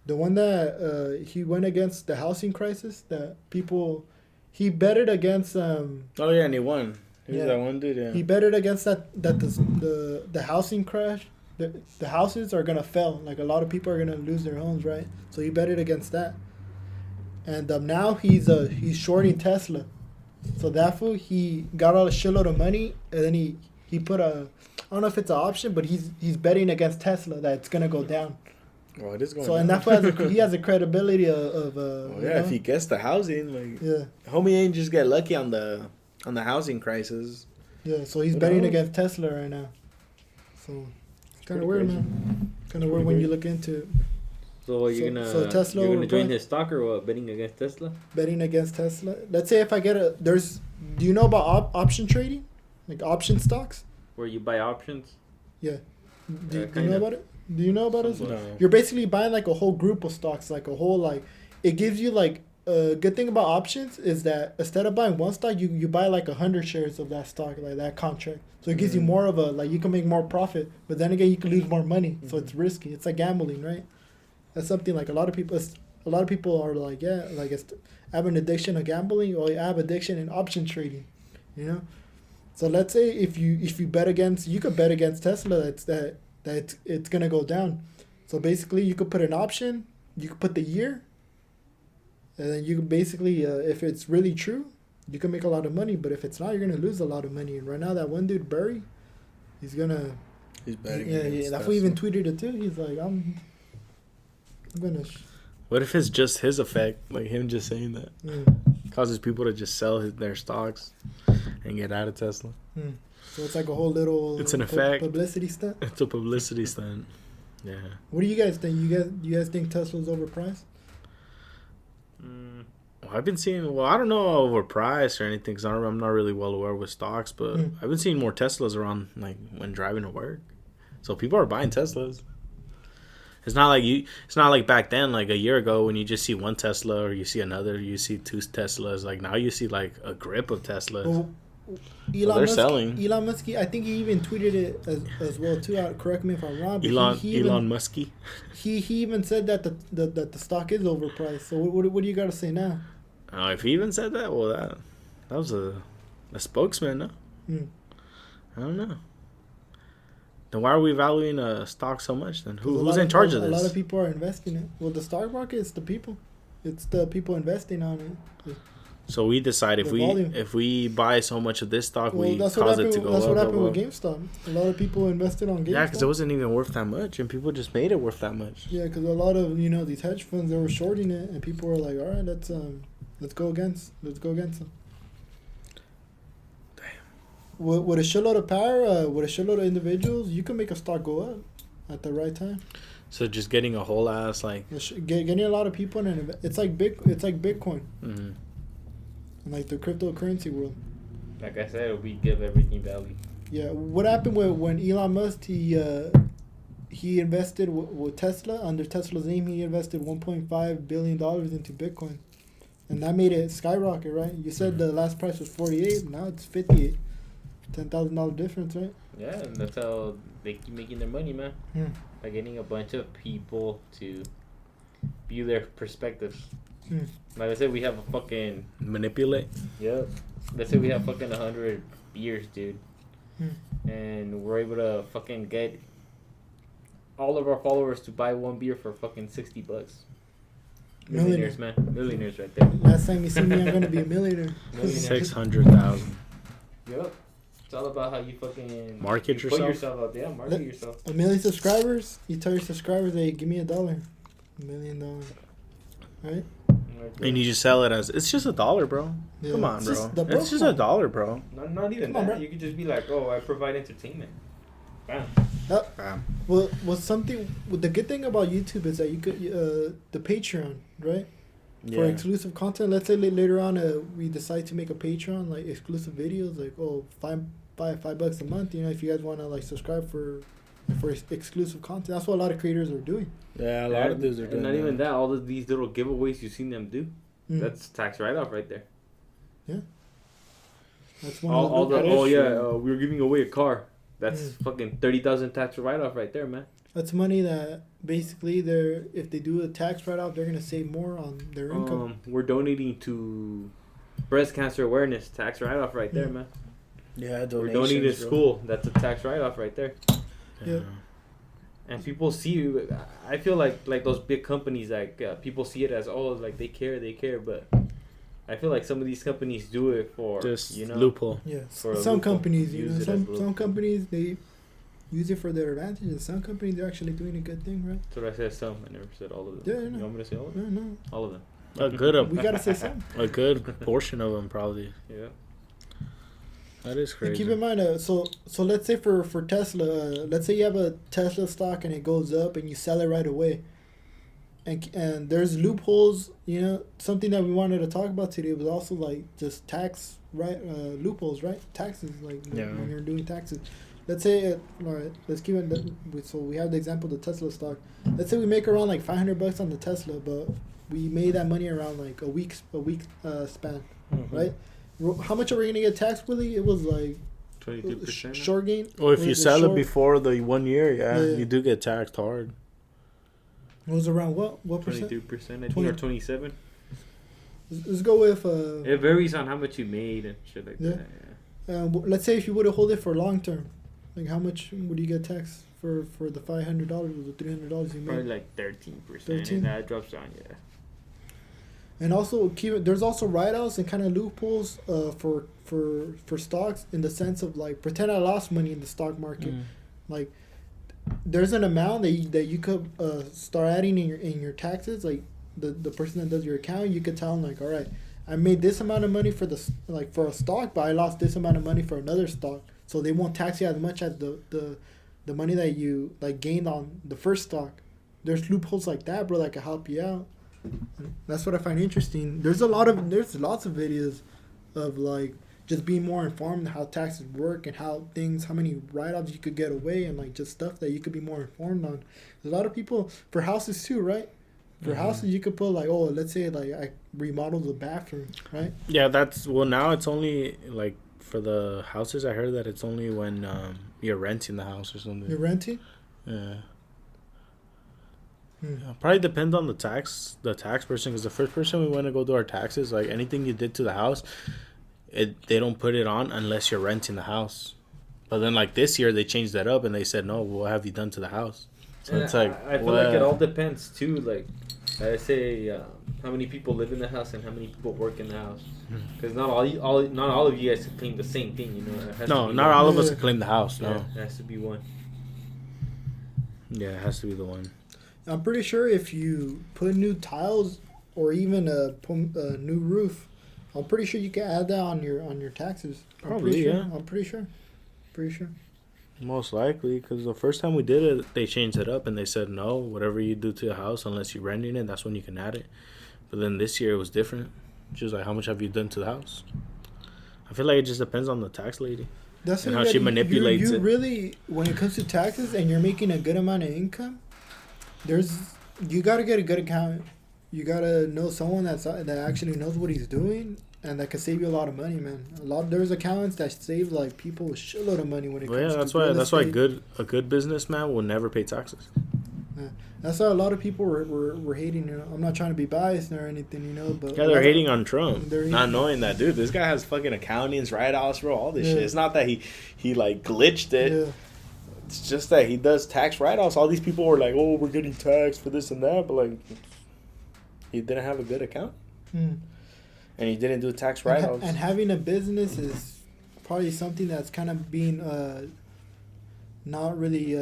Speaker 1: The one that he went against the housing crisis, that he betted against. Oh
Speaker 3: yeah, and he won. He was that one dude. Yeah.
Speaker 1: He betted against that the housing crash. The houses are gonna fail. Like a lot of people are gonna lose their homes, right? So he betted against that. And now he's shorting Tesla. So that fool, he got a shitload of money, and then he put I don't know if it's an option, but he's betting against Tesla that it's gonna go down.
Speaker 3: Well, it is going.
Speaker 1: So and that's why he has a credibility of
Speaker 3: if he gets the housing, homie ain't just get lucky on the housing crisis.
Speaker 1: Yeah, so he's betting against Tesla right now. So it's kind of weird, man. Kind of weird when you look into it.
Speaker 2: So you're gonna join his stock or what? Betting against Tesla?
Speaker 1: Betting against Tesla. Let's say if I get do you know about option trading, like option stocks?
Speaker 2: Where you buy options?
Speaker 1: Yeah. Do you know about it? Do you know about it?
Speaker 3: No.
Speaker 1: You're basically buying like a whole group of stocks, like a whole it gives you like a good thing about options is that instead of buying one stock, you buy like 100 shares of that stock, like that contract. So it gives you more of you can make more profit, but then again you can lose more money. So it's risky. It's like gambling, right? That's something like a lot of people. a lot of people are like, yeah, like I have an addiction of gambling, or I have addiction in option trading, you know. So let's say if you bet against, you could bet against Tesla that it's gonna go down. So basically, you could put an option, you could put the year, and then you can basically, if it's really true, you can make a lot of money. But if it's not, you're gonna lose a lot of money. And right now, that one dude Barry, he's betting. Yeah. That fool even tweeted it too. He's like, I'm gonna.
Speaker 3: What if it's just his effect, like him just saying that, causes people to just sell their stocks and get out of Tesla?
Speaker 1: So it's like a whole little.
Speaker 3: It's an effect.
Speaker 1: Publicity stunt.
Speaker 3: It's a publicity stunt. Yeah.
Speaker 1: What do you guys think? You guys think Tesla's overpriced?
Speaker 3: Well, I've been seeing. Well, I don't know overpriced or anything because I'm not really well aware with stocks, but I've been seeing more Teslas around, like when driving to work. So people are buying Teslas. It's not like back then, like a year ago, when you just see one Tesla or you see another, you see two Teslas. Like now you see like a grip of Teslas.
Speaker 1: Well,
Speaker 3: they're selling.
Speaker 1: Elon Musk, I think he even tweeted it as well too. Correct me if I'm wrong. But
Speaker 3: Elon Muskie.
Speaker 1: He even said that the stock is overpriced. So what do you got to say now?
Speaker 3: If he even said that, well, that was a spokesman, no? I don't know. Then why are we valuing a stock so much then? Who's in charge of this?
Speaker 1: A lot of people are investing it. Well, the stock market is the people. It's the people investing on it.
Speaker 3: So we decide if we buy so much of this stock, we cause it to go up.
Speaker 1: That's what happened with GameStop. A lot of people invested on GameStop.
Speaker 3: Yeah, because it wasn't even worth that much, and people just made it worth that much.
Speaker 1: Yeah, because a lot of these hedge funds, they were shorting it, and people were like, all right, let's go against them. With a shitload of power, with a shitload of individuals, you can make a stock go up at the right time.
Speaker 3: So just getting a whole ass like
Speaker 1: getting a lot of people in it. It's like Bitcoin, like the cryptocurrency world.
Speaker 2: Like I said, we give everything value.
Speaker 1: Yeah, what happened when Elon Musk he invested with Tesla under Tesla's name? He invested $1.5 billion into Bitcoin, and that made it skyrocket. Right? You said the last price was 48, now it's 58. $10,000 difference, right?
Speaker 2: Yeah, and that's how they keep making their money, man. By getting a bunch of people to view their perspectives. Like I said, we have a fucking
Speaker 3: manipulate.
Speaker 2: Yep. Let's say we have fucking 100 beers, dude, and we're able to fucking get all of our followers to buy one beer for fucking $60. Millionaires, man. Millionaires right there.
Speaker 1: Last time you see me, I'm gonna be a millionaire.
Speaker 3: 600,000.
Speaker 2: Yep. It's all about how you fucking
Speaker 3: market yourself.
Speaker 2: Put yourself out there. Market yourself.
Speaker 1: 1 million subscribers. You tell your subscribers, hey, give me $1. $1 million. Right?
Speaker 3: And you just sell it as it's just $1, bro. Yeah. Come on, bro. It's just $1, bro.
Speaker 2: Not even that. You could just be like, oh, I provide entertainment. Bam.
Speaker 3: Bam.
Speaker 1: Well, the good thing about YouTube is that you could the Patreon, right? Yeah. For exclusive content. Let's say later on we decide to make a Patreon, like exclusive videos, like $5 a month. If you guys want to like subscribe for exclusive content. That's what a lot of creators are doing.
Speaker 3: Yeah, a lot of dudes are doing.
Speaker 2: And not even that. All of these little giveaways you've seen them do. That's tax write-off right there.
Speaker 1: Yeah. That's one.
Speaker 2: We're giving away a car. That's fucking 30,000 tax write-off right there, man.
Speaker 1: That's money that basically if they do a tax write-off, they're gonna save more on their income.
Speaker 2: We're donating to breast cancer awareness, tax write-off right there, man.
Speaker 3: Yeah,
Speaker 2: we're donating to school. That's a tax write-off right there.
Speaker 1: Yeah.
Speaker 2: And people see. I feel like those big companies, like people see it as like they care, but I feel like some of these companies do it for
Speaker 3: just loophole.
Speaker 1: Yeah, some companies, some companies they use it for their advantage, and some companies they're actually doing a good thing, right?
Speaker 2: So I said some. I never said all of them.
Speaker 1: Yeah,
Speaker 2: you want me to say all of them?
Speaker 1: No.
Speaker 2: All of them.
Speaker 3: We
Speaker 1: gotta say some.
Speaker 3: A good portion of them, probably.
Speaker 2: Yeah.
Speaker 3: That is crazy.
Speaker 1: And keep in mind, so let's say for Tesla, let's say you have a Tesla stock and it goes up and you sell it right away, and there's loopholes. Something that we wanted to talk about today was also like just tax loopholes, right? Taxes, when you're doing taxes. Let's say, all right, let's keep it. So we have the example of the Tesla stock. Let's say we make around like $500 on the Tesla, but we made that money around like a week span, right? How much are we gonna get taxed, Willie? It was like
Speaker 2: 22%.
Speaker 1: Short gain.
Speaker 3: Well, if you sell it before the 1 year, you do get taxed hard.
Speaker 1: It was around what percent?
Speaker 2: 23%, I think, or 27.
Speaker 1: Let's go with.
Speaker 2: It varies on how much you made and shit like that. Yeah.
Speaker 1: Let's say if you would have hold it for long term, like how much would you get taxed for the $500 or the $300 you made?
Speaker 2: Probably like 13%. And that drops down, yeah.
Speaker 1: And also there's also write-offs and kind of loopholes for stocks in the sense of like pretend I lost money in the stock market, like there's an amount that you could start adding in your taxes, like the person that does your account, you could tell them like, all right, I made this amount of money for a stock, but I lost this amount of money for another stock, so they won't tax you as much as the money that you like gained on the first stock. There's loopholes like that, bro, that can help you out. And that's what I find interesting. There's lots of videos of like just being more informed how taxes work and how many write-offs you could get away, and like just stuff that you could be more informed on. There's a lot of people for houses too, right? For houses, you could put like, oh, let's say like I remodeled the bathroom, right?
Speaker 3: Yeah, now it's only like for the houses. I heard that it's only when you're renting the house or something.
Speaker 1: You're renting?
Speaker 3: Yeah. Probably depends on the tax person, because the first person we went to go do our taxes, like anything you did to the house, they don't put it on unless you're renting the house. But then like this year they changed that up and they said, no, what have you done to the house? So
Speaker 2: and
Speaker 3: it's like
Speaker 2: I feel like it all depends too. Like I say, how many people live in the house and how many people work in the house. Because not all of you guys can claim the same thing, you know. It has
Speaker 3: no,
Speaker 2: to be
Speaker 3: not
Speaker 2: one.
Speaker 3: all of us can claim the house. No,
Speaker 2: it has to be one.
Speaker 3: Yeah, it has to be the one.
Speaker 1: I'm pretty sure if you put new tiles or even a new roof, I'm pretty sure you can add that on your taxes.
Speaker 3: Probably, yeah.
Speaker 1: I'm pretty sure. Pretty sure.
Speaker 3: Most likely, because the first time we did it, they changed it up and they said, no, whatever you do to the house, unless you're renting it, that's when you can add it. But then this year it was different. She was like, how much have you done to the house? I feel like it just depends on the tax lady.
Speaker 1: That's
Speaker 3: and how she manipulates it.
Speaker 1: You really, when it comes to taxes and you're making a good amount of income, you got to get a good accountant. You got to know someone that actually knows what he's doing and that can save you a lot of money, man. There's accountants that save like people a shitload of money when it comes to
Speaker 3: that's why a good businessman will never pay taxes.
Speaker 1: Yeah. That's why a lot of people were hating. You know, I'm not trying to be biased or anything, you know, but
Speaker 3: they're hating on Trump, not knowing that, dude, this guy has fucking accountants, write-offs, bro, all this shit. It's not that he like glitched it. Yeah. It's just that he does tax write-offs. All these people were like, oh, we're getting taxed for this and that, but like, he didn't have a good account, and he didn't do tax write-offs.
Speaker 1: And having a business is probably something that's kind of being not really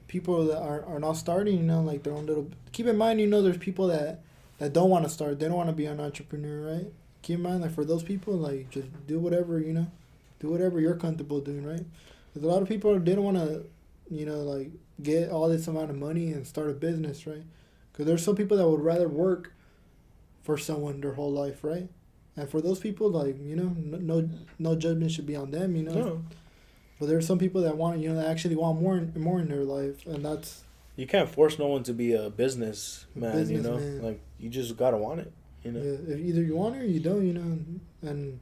Speaker 1: people that are not starting, you know, like their own little. Keep in mind, you know, there's people that don't want to start. They don't want to be an entrepreneur, right? Keep in mind, like for those people, like just do whatever, you know, do whatever you're comfortable doing, right? Because a lot of people, they don't want to, you know, like get all this amount of money and start a business, right? Because there's some people that would rather work for someone their whole life, right? And for those people, like, you know, no judgment should be on them, you know.
Speaker 3: No.
Speaker 1: But there's some people that want, you know, that actually want more in their life, and that's.
Speaker 3: You can't force no one to be a businessman, you know. Like you just gotta want it, you know.
Speaker 1: Yeah, if either you want it or you don't, you know, and.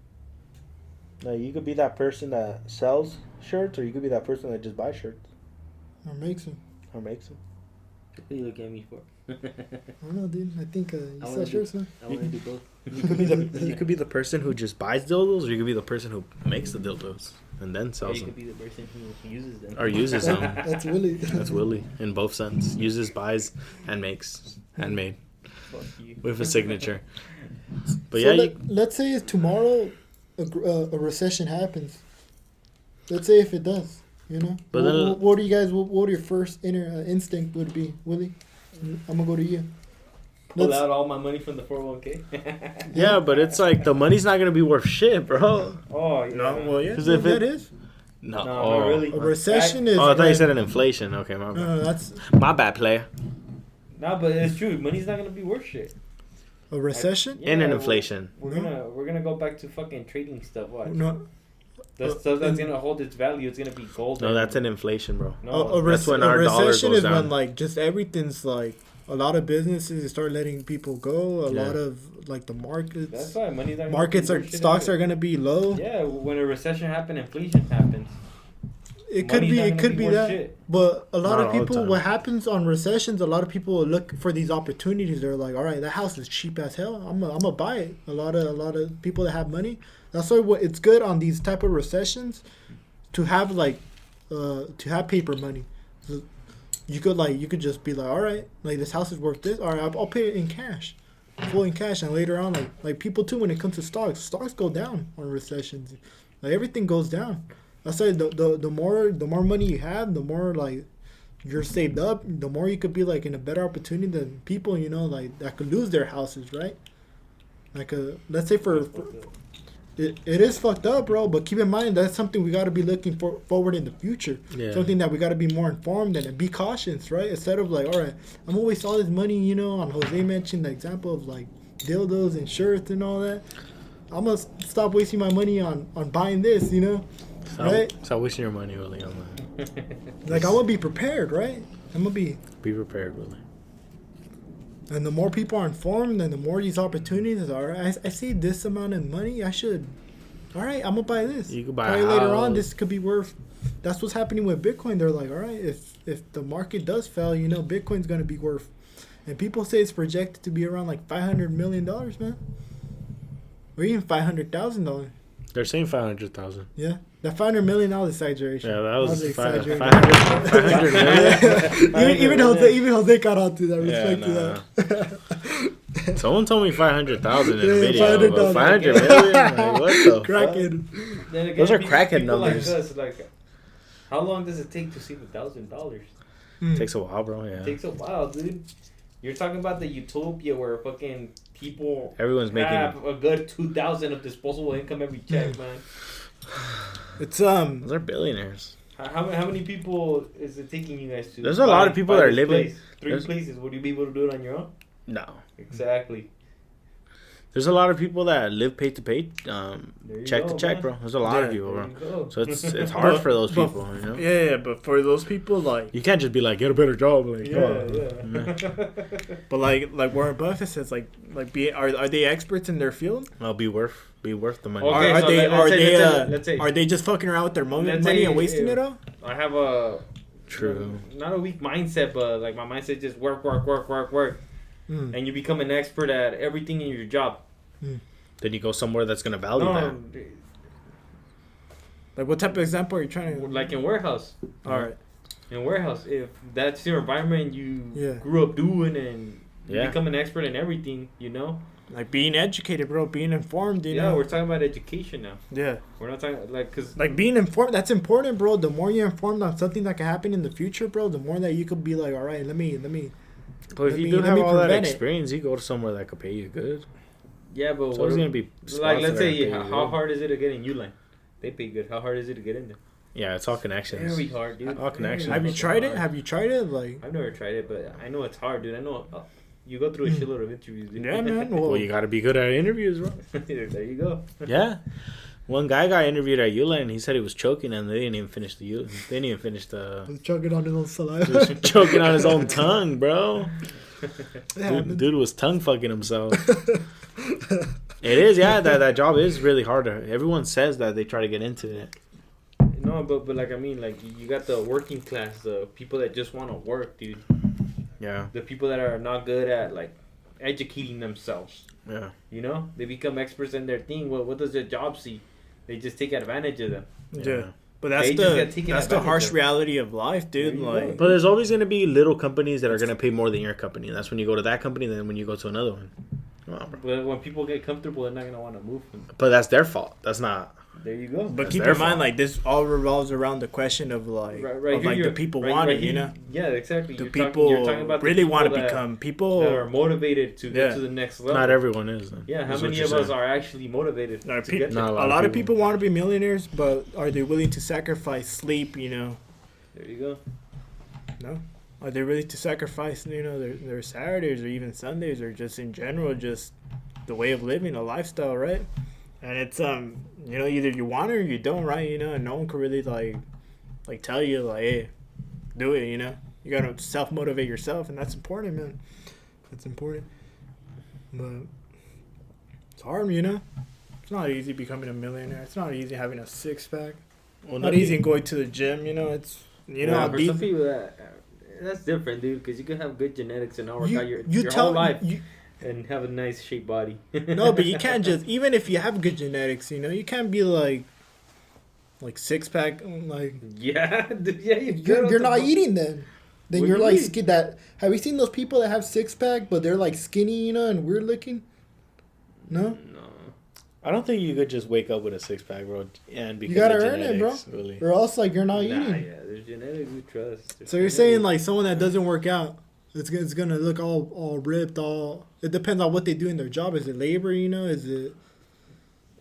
Speaker 3: Like you could be that person that sells shirts, or you could be that person that just buys shirts.
Speaker 1: Or makes them.
Speaker 3: Or makes them.
Speaker 2: What do you look at me for?
Speaker 1: I don't know, dude. I think you sell shirts, man.
Speaker 2: I want to do both.
Speaker 3: You could be the person who just buys dildos, or you could be the person who makes the dildos and then sells them.
Speaker 2: You could be the person who uses them.
Speaker 3: Or uses them.
Speaker 1: That's Willie.
Speaker 3: That's Willie in both sense. Uses, buys, and makes. Handmade.
Speaker 2: Fuck you.
Speaker 3: With a signature. But
Speaker 1: so
Speaker 3: yeah,
Speaker 1: let's say if tomorrow a recession happens. Let's say if it does, you know.
Speaker 3: But then,
Speaker 1: what do you guys? What your first instinct would be, Willie? I'm gonna go to you.
Speaker 2: Pull out all my money from the 401k.
Speaker 3: Yeah, but it's like the money's not gonna be worth shit, bro.
Speaker 2: Oh, yeah.
Speaker 3: No, well, yeah.
Speaker 1: Because if it is.
Speaker 3: No,
Speaker 2: not really.
Speaker 1: A recession is.
Speaker 3: Oh, I thought you said an inflation. Okay, my bad.
Speaker 1: No, that's
Speaker 3: my bad, player.
Speaker 2: Nah, but it's true. Money's not gonna be worth shit.
Speaker 1: A recession?
Speaker 3: And an inflation.
Speaker 2: We're gonna go back to fucking trading stuff. Watch.
Speaker 1: No.
Speaker 2: The stuff that's gonna hold its value, it's gonna be gold.
Speaker 3: No, that's an inflation, bro.
Speaker 2: No,
Speaker 3: that's when our dollar goes down.
Speaker 1: A recession is when like just everything's like a lot of businesses start letting people go. A lot of like the markets.
Speaker 2: That's why money's not.
Speaker 1: Stocks are gonna be low.
Speaker 2: Yeah, when a recession happens, inflation happens.
Speaker 1: It could be that.
Speaker 2: Shit.
Speaker 1: But a lot
Speaker 3: Not
Speaker 1: of
Speaker 3: all the
Speaker 1: people,
Speaker 3: time.
Speaker 1: what happens on recessions, a lot of people look for these opportunities. They're like, all right, that house is cheap as hell. I'm gonna buy it. A lot of people that have money. That's why it's good on these type of recessions to have paper money. So you could just be like, all right, like this house is worth this. All right, I'll pay it in cash, full in cash, and later on, like people too, when it comes to stocks go down on recessions. Like everything goes down. That's why the more money you have, the more like you're saved up, the more you could be like in a better opportunity than people, you know, like that could lose their houses, right? Like let's say it is fucked up, bro. But keep in mind that's something we got to be looking forward in the future.
Speaker 3: Yeah.
Speaker 1: Something that we got to be more informed and be cautious, right? Instead of like, all right, I'm gonna waste all this money, you know. On Jose mentioned the example of like dildos and shirts and all that. I'm gonna stop wasting my money on buying this, you know. Right?
Speaker 3: Stop wasting your money, Willie.
Speaker 1: Like I'm gonna be prepared, right? I'm gonna be
Speaker 3: prepared, Willie.
Speaker 1: And the more people are informed, and the more these opportunities are. I see this amount of money. I should. All right, I'm gonna buy this.
Speaker 3: You could buy
Speaker 1: probably
Speaker 3: a
Speaker 1: later
Speaker 3: house.
Speaker 1: on. This could be worth. That's what's happening with Bitcoin. They're like, all right, if the market does fail, you know, Bitcoin's gonna be worth. And people say it's projected to be around like $500 million, man, or even $500,000.
Speaker 3: They're saying 500,000.
Speaker 1: Yeah. That $500 million exaggeration.
Speaker 3: Yeah, that was
Speaker 1: exaggeration.
Speaker 3: 500 million.
Speaker 1: even Jose got onto that. Respect to that.
Speaker 3: Someone told me 500,000 in a
Speaker 1: Yeah,
Speaker 3: video.
Speaker 1: 500,000.
Speaker 3: But 500 million? Like, what the
Speaker 1: Crackhead.
Speaker 2: Then again,
Speaker 3: Those are
Speaker 2: people
Speaker 3: crackhead numbers.
Speaker 2: Like us, like, how long does it take to save $1,000?
Speaker 3: Takes a while, bro. Yeah.
Speaker 2: It takes a while, dude. You're talking about the utopia where fucking people
Speaker 3: Everyone's making
Speaker 2: have a good 2,000 of disposable income every check, man.
Speaker 1: It's
Speaker 3: Those are billionaires.
Speaker 2: How many people is it taking you guys to?
Speaker 3: There's a lot of people that are
Speaker 2: this
Speaker 3: living-
Speaker 2: place? Three places. Would you be able to do it on your own?
Speaker 3: No.
Speaker 2: Exactly.
Speaker 3: There's a lot of people that live pay to pay,
Speaker 2: There you
Speaker 3: check
Speaker 2: go,
Speaker 3: to check,
Speaker 2: man.
Speaker 3: bro. There's a lot of
Speaker 1: Yeah,
Speaker 3: people,
Speaker 2: There
Speaker 3: bro.
Speaker 2: you go.
Speaker 3: So it's hard for those people, you know.
Speaker 1: yeah, but for those people, like,
Speaker 3: You can't just be like, get a better job, like,
Speaker 2: Yeah.
Speaker 1: but like Warren Buffett says, like are they experts in their field?
Speaker 3: I'll be worth the money.
Speaker 2: Okay,
Speaker 1: Are
Speaker 2: so
Speaker 1: they
Speaker 2: let's say-
Speaker 1: are they just fucking around with their money
Speaker 2: Let's say
Speaker 1: and wasting it all?
Speaker 2: I have a
Speaker 3: True.
Speaker 2: not a weak mindset, but like my mindset just work, and you become an expert at everything in your job.
Speaker 3: Then you go somewhere that's gonna value that.
Speaker 1: Like what type of example are you trying to?
Speaker 2: Like in warehouse.
Speaker 1: All right.
Speaker 2: In warehouse, if that's your environment you
Speaker 1: Yeah.
Speaker 2: grew up doing and you
Speaker 3: Yeah.
Speaker 2: become an expert in everything, you know.
Speaker 1: Like being educated, bro. Being informed, you know.
Speaker 2: We're talking about education now.
Speaker 1: Yeah.
Speaker 2: We're not talking because
Speaker 1: Like being informed, that's important, bro. The more you're informed on something that can happen in the future, bro, the more that you could be like, all right, let me.
Speaker 3: But if
Speaker 1: Let
Speaker 3: you
Speaker 1: me-
Speaker 3: do
Speaker 1: let
Speaker 3: have
Speaker 1: me
Speaker 3: all that
Speaker 1: prevent it.
Speaker 3: experience, you go to somewhere that could pay you good.
Speaker 2: yeah, but
Speaker 3: So
Speaker 2: what
Speaker 3: it's gonna be spots
Speaker 2: like
Speaker 3: that
Speaker 2: let's
Speaker 3: are
Speaker 2: say
Speaker 3: gonna pay you
Speaker 2: how
Speaker 3: good.
Speaker 2: hard is it to get in U-line? They pay good. How hard is it to get in there?
Speaker 3: Yeah, it's all connections.
Speaker 2: Very hard, dude.
Speaker 3: All connections.
Speaker 1: Have you
Speaker 2: Very
Speaker 1: tried it?
Speaker 2: hard.
Speaker 1: Have you tried it? Like.
Speaker 2: I've never tried it, but I know it's hard, dude. I know you go through a shitload of interviews, dude.
Speaker 1: Yeah, man.
Speaker 3: Well, you gotta be good at interviews, bro.
Speaker 2: There you go.
Speaker 3: Yeah. One guy got interviewed at ULA and he said he was choking and they didn't even finish the They didn't even finish the.
Speaker 1: Was chugging on his own
Speaker 3: He
Speaker 1: saliva.
Speaker 3: was choking on his own tongue, bro.
Speaker 1: Yeah,
Speaker 3: Dude was tongue fucking himself. It is, yeah. That job is really hard. Everyone says that they try to get into it.
Speaker 2: No, but like I mean, like you got the working class, the people that just want to work, dude.
Speaker 3: Yeah,
Speaker 2: The people that are not good at like educating themselves.
Speaker 3: yeah.
Speaker 2: You know, they become experts in their thing. What does their job see? They just take advantage of them.
Speaker 1: Yeah. But that's
Speaker 2: They just get taken
Speaker 1: the
Speaker 2: advantage
Speaker 1: harsh
Speaker 2: of.
Speaker 1: reality of life, dude.
Speaker 2: There you
Speaker 1: Like,
Speaker 2: go.
Speaker 3: But there's always gonna be little companies that are gonna pay more than your company. That's when you go to that company. Then when you go to another one. Come on, bro.
Speaker 2: But when people get comfortable, they're not gonna want to move.
Speaker 3: But that's their fault. That's not.
Speaker 2: There you go.
Speaker 1: but
Speaker 3: That's
Speaker 1: keep
Speaker 3: their
Speaker 1: in mind,
Speaker 3: fault.
Speaker 1: like this all revolves around the question of like,
Speaker 2: Right
Speaker 1: of
Speaker 2: here
Speaker 1: like the
Speaker 2: you're-
Speaker 1: people
Speaker 2: right-
Speaker 1: want
Speaker 2: right
Speaker 1: it, you
Speaker 2: here-
Speaker 1: know.
Speaker 2: Yeah, exactly.
Speaker 1: Do
Speaker 2: You're
Speaker 1: people
Speaker 2: talking about the
Speaker 1: really want to
Speaker 2: people that-
Speaker 1: become people?
Speaker 2: that are motivated to get
Speaker 1: Yeah.
Speaker 2: to the next level.
Speaker 3: Not everyone is. Then.
Speaker 2: Yeah, how
Speaker 3: Is what
Speaker 2: many
Speaker 3: you're
Speaker 2: of us
Speaker 3: saying.
Speaker 2: are actually motivated
Speaker 1: Like,
Speaker 2: to get
Speaker 3: Not
Speaker 2: there?
Speaker 1: a lot of people want to be millionaires, but are they willing to sacrifice sleep? You know,
Speaker 2: There you go.
Speaker 1: no. Are they willing to sacrifice, you know, their Saturdays or even Sundays or just in general, just the way of living, a lifestyle, right? And it's you know, either you want it or you don't, right? You know, and no one can really like tell you like, hey, do it. You know, you gotta self motivate yourself, and that's important, man. That's important. But it's hard, you know. It's not easy becoming a millionaire. It's not easy having a 6-pack. not easy in going to the gym. You know, it's
Speaker 2: for some people that's different, dude. Because you can have good genetics and not work out your whole life and have a nice shaped body.
Speaker 1: No, but you can't just even if you have good genetics, you know, you can't be like 6-pack, like you're not eating then. Then you're like that. Have you seen those people that have 6-pack but they're like skinny, you know, and weird looking? No.
Speaker 3: I don't think you could just wake up with a 6-pack, bro. And because
Speaker 1: you gotta earn it, bro. Really. Or else like you're not eating.
Speaker 2: Yeah, there's genetics we trust.
Speaker 1: So you're saying like someone that doesn't work out, it's gonna look all ripped, all. It depends on what they do in their job. Is it labor? You know, is it?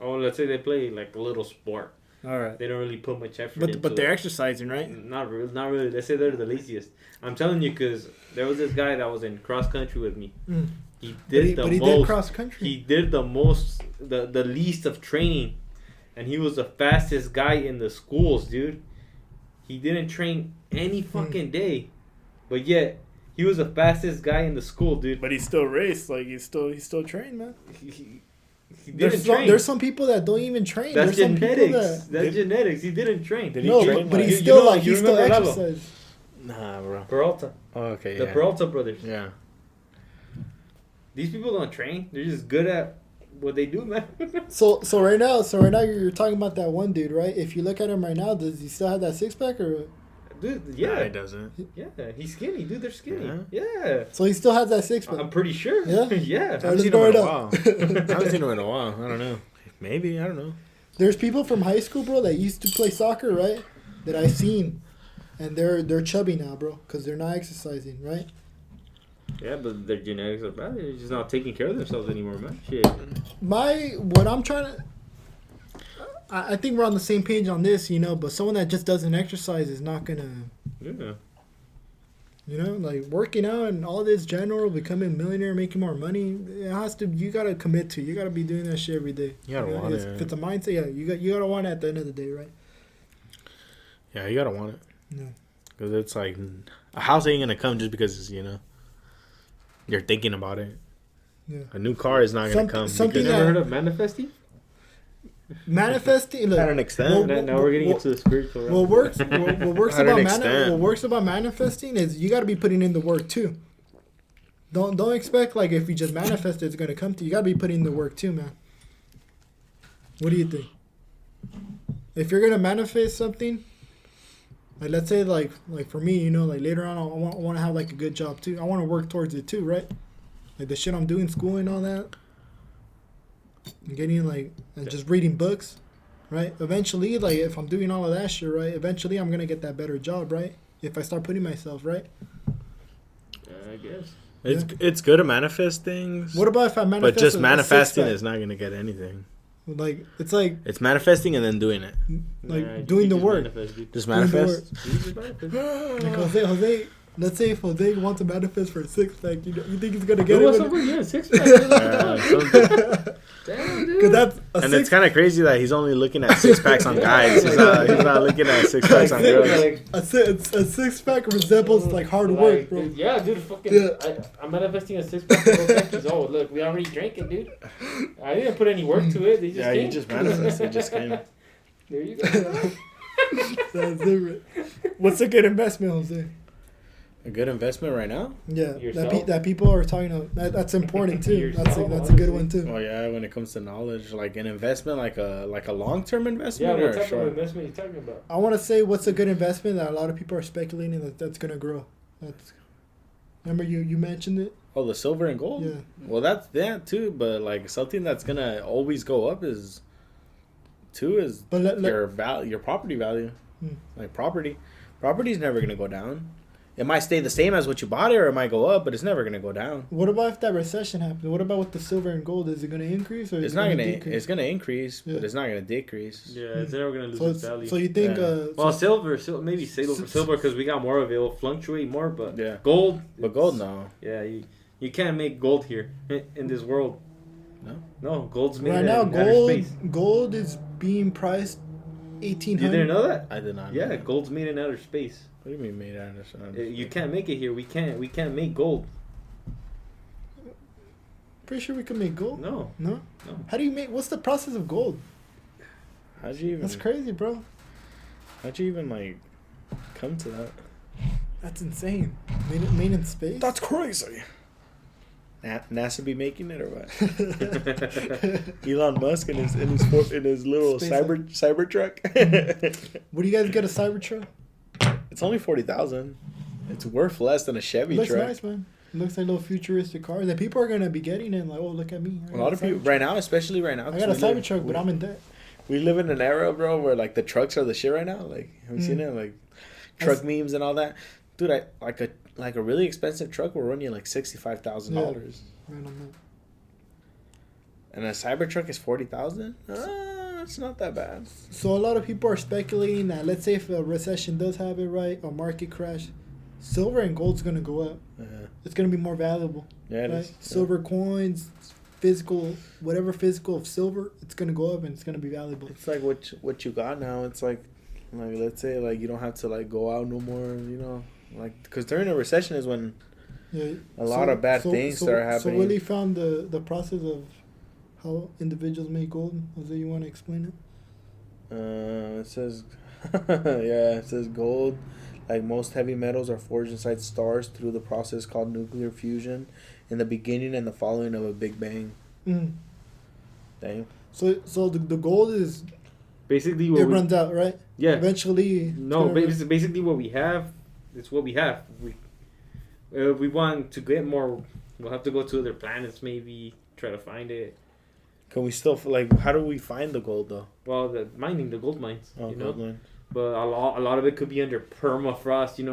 Speaker 2: Oh, let's say they play like a little sport.
Speaker 1: All right.
Speaker 2: They don't really put much effort into it.
Speaker 1: But they're exercising, right?
Speaker 2: Not really. They say they're the laziest. I'm telling you, because there was this guy that was in cross country with me. He did cross country. He did the least of training, and he was the fastest guy in the schools, dude. He didn't train any fucking day, but yet he was the fastest guy in the school, dude.
Speaker 1: But he still raced, like he still trained, man.
Speaker 2: He didn't train.
Speaker 1: There's some people that don't even train.
Speaker 2: That's genetics. That's genetics. He didn't train.
Speaker 1: Did he train? But he still he still exercised.
Speaker 3: Nah, bro.
Speaker 2: Peralta.
Speaker 3: Oh, okay.
Speaker 2: The Peralta brothers.
Speaker 3: Yeah.
Speaker 2: These people don't train. They're just good at what they do, man.
Speaker 1: So right now you're talking about that one dude, right? If you look at him right now, does he still have that 6-pack or?
Speaker 2: Dude, yeah.
Speaker 3: No, he doesn't.
Speaker 2: Yeah, he's skinny, dude. They're skinny. Yeah.
Speaker 1: So he still has that 6-pack.
Speaker 2: I'm pretty sure.
Speaker 1: Yeah.
Speaker 2: Yeah.
Speaker 3: I haven't seen him in a while. I haven't seen him in a while. I don't know. Maybe, I don't know.
Speaker 1: There's people from high school, bro, that used to play soccer, right? That I've seen, and they're chubby now, bro, because they're not exercising, right?
Speaker 2: Yeah, but their genetics are bad. They're just not taking care of themselves anymore, man. Shit.
Speaker 1: What I'm trying to... I think we're on the same page on this, you know, but someone that just doesn't exercise is not going to...
Speaker 2: Yeah.
Speaker 1: You know, like working out and all this general, becoming a millionaire, making more money, it has to... You got to commit to. You got to be doing that shit every day.
Speaker 3: You got to want it.
Speaker 1: If it's a mindset, yeah, you got to want it at the end of the day, right?
Speaker 3: Yeah, you got to want it.
Speaker 1: Yeah.
Speaker 3: Because it's like... A house ain't going to come just because, you know... You're thinking about it.
Speaker 1: Yeah.
Speaker 3: A new car is not going to come.
Speaker 2: Something you ever heard of manifesting?
Speaker 1: Manifesting, look,
Speaker 3: at an extent.
Speaker 2: Now we're getting into the spiritual realm.
Speaker 1: What works about manifesting is you got to be putting in the work too. Don't expect like if you just manifest it's going to come to you. You got to be putting in the work too, man. What do you think? If you're going to manifest something, like let's say like for me, you know, like later on I want to have like a good job too. I want to work towards it too, right? Like the shit I'm doing, school and all that. I'm getting like and just reading books, right? Eventually, like if I'm doing all of that shit, right? Eventually, I'm gonna get that better job, right? If I start putting myself, right?
Speaker 2: I guess
Speaker 3: it's good to manifest things.
Speaker 1: What about if I manifest?
Speaker 3: But just manifesting is not gonna get anything.
Speaker 1: Like it's manifesting
Speaker 3: and then doing it.
Speaker 1: Like doing the work.
Speaker 3: Just manifest.
Speaker 1: Like Jose. Let's say if Jose wants to manifest for a 6-pack, you think he's gonna get it?
Speaker 2: What's over here? 6-pack. Damn, dude.
Speaker 3: It's kind of crazy that he's only looking at 6-packs on guys. He's not looking at 6-packs on girls.
Speaker 1: A 6-pack resembles like hard work, bro.
Speaker 2: Dude, yeah, dude. I'm manifesting a 6-pack. Oh, look, we already drank it, dude. I didn't put any work to it. They just came.
Speaker 3: You just manifested. It just came.
Speaker 2: There you go.
Speaker 1: Sounds different. What's a good investment, Jose?
Speaker 3: A good investment right now?
Speaker 1: Yeah, that people are talking about. That's important too. That's a good one too.
Speaker 3: Oh yeah, when it comes to knowledge, like an investment, like a long-term investment.
Speaker 2: Yeah, what type of investment are you talking about?
Speaker 1: I want to say what's a good investment that a lot of people are speculating that's gonna grow. Remember you mentioned it.
Speaker 3: Oh, the silver and gold.
Speaker 1: Yeah.
Speaker 3: Well, that's that too, but like something that's gonna always go up is your property value. Like property's never gonna go down. It might stay the same as what you bought it, or it might go up, but it's never going to go down.
Speaker 1: What about if that recession happens? What about with the silver and gold? Is it going to increase or
Speaker 3: it's not going to decrease? It's going to increase, but it's not going to decrease.
Speaker 2: Yeah, it's never going to lose its value.
Speaker 1: So you think...
Speaker 2: silver, maybe silver because we got more of it. It will fluctuate more, but gold...
Speaker 3: But gold, no.
Speaker 2: Yeah, you can't make gold here in this world. No, gold's made
Speaker 1: in outer space. Gold is being priced $1,800.
Speaker 2: You didn't know that?
Speaker 3: I did not know
Speaker 2: Yeah,
Speaker 3: that.
Speaker 2: Gold's made in outer space.
Speaker 3: What do you mean made out of sun?
Speaker 2: You can't make it here. We can't make gold.
Speaker 1: Pretty sure we can make gold.
Speaker 2: No.
Speaker 1: How do you make? What's the process of gold?
Speaker 3: How do you even?
Speaker 1: That's crazy, bro.
Speaker 3: How'd you even like come to that?
Speaker 1: That's insane. Made in space.
Speaker 3: That's crazy. NASA be making it or what? Elon Musk in his little cyber truck.
Speaker 1: What do you guys get a Cybertruck?
Speaker 3: It's only $40,000. It's worth less than a Chevy
Speaker 1: Looks
Speaker 3: truck.
Speaker 1: nice, man. It looks like little futuristic cars that people are gonna be getting in. Like, oh, look at me.
Speaker 3: A lot of people right now, especially right now.
Speaker 1: I got a Cybertruck, but I'm in debt.
Speaker 3: We live in an era, bro, where like the trucks are the shit right now. Like, have you seen it? Like, truck memes and all that. Dude, I like a really expensive truck will run you like $65,000.
Speaker 1: Right on that.
Speaker 3: And a Cybertruck is $40,000. It's not that bad.
Speaker 1: So a lot of people are speculating that, let's say if a recession does happen, right, a market crash, silver and gold's gonna go up. It's gonna be more valuable.
Speaker 3: Yeah, it
Speaker 1: right?
Speaker 3: is.
Speaker 1: Silver coins, whatever physical of silver, it's gonna go up and it's gonna be valuable.
Speaker 3: It's like what you got now. It's like let's say like you don't have to like go out no more. You know, like because during a recession is when a lot of bad things start happening.
Speaker 1: So Willie found the process of how individuals make gold. Jose, you want to explain it?
Speaker 3: It says, it says gold. Like most heavy metals are forged inside stars through the process called nuclear fusion in the beginning and the following of a Big Bang. Dang.
Speaker 1: So the gold is
Speaker 2: basically
Speaker 1: it runs out, right?
Speaker 2: Yeah.
Speaker 1: Eventually.
Speaker 2: No, basically what we have. It's what we have. We want to get more. We'll have to go to other planets, maybe try to find it.
Speaker 3: Can we still how do we find the gold though?
Speaker 2: Well, the gold mines.
Speaker 3: Gold mines.
Speaker 2: But a lot of it could be under permafrost, and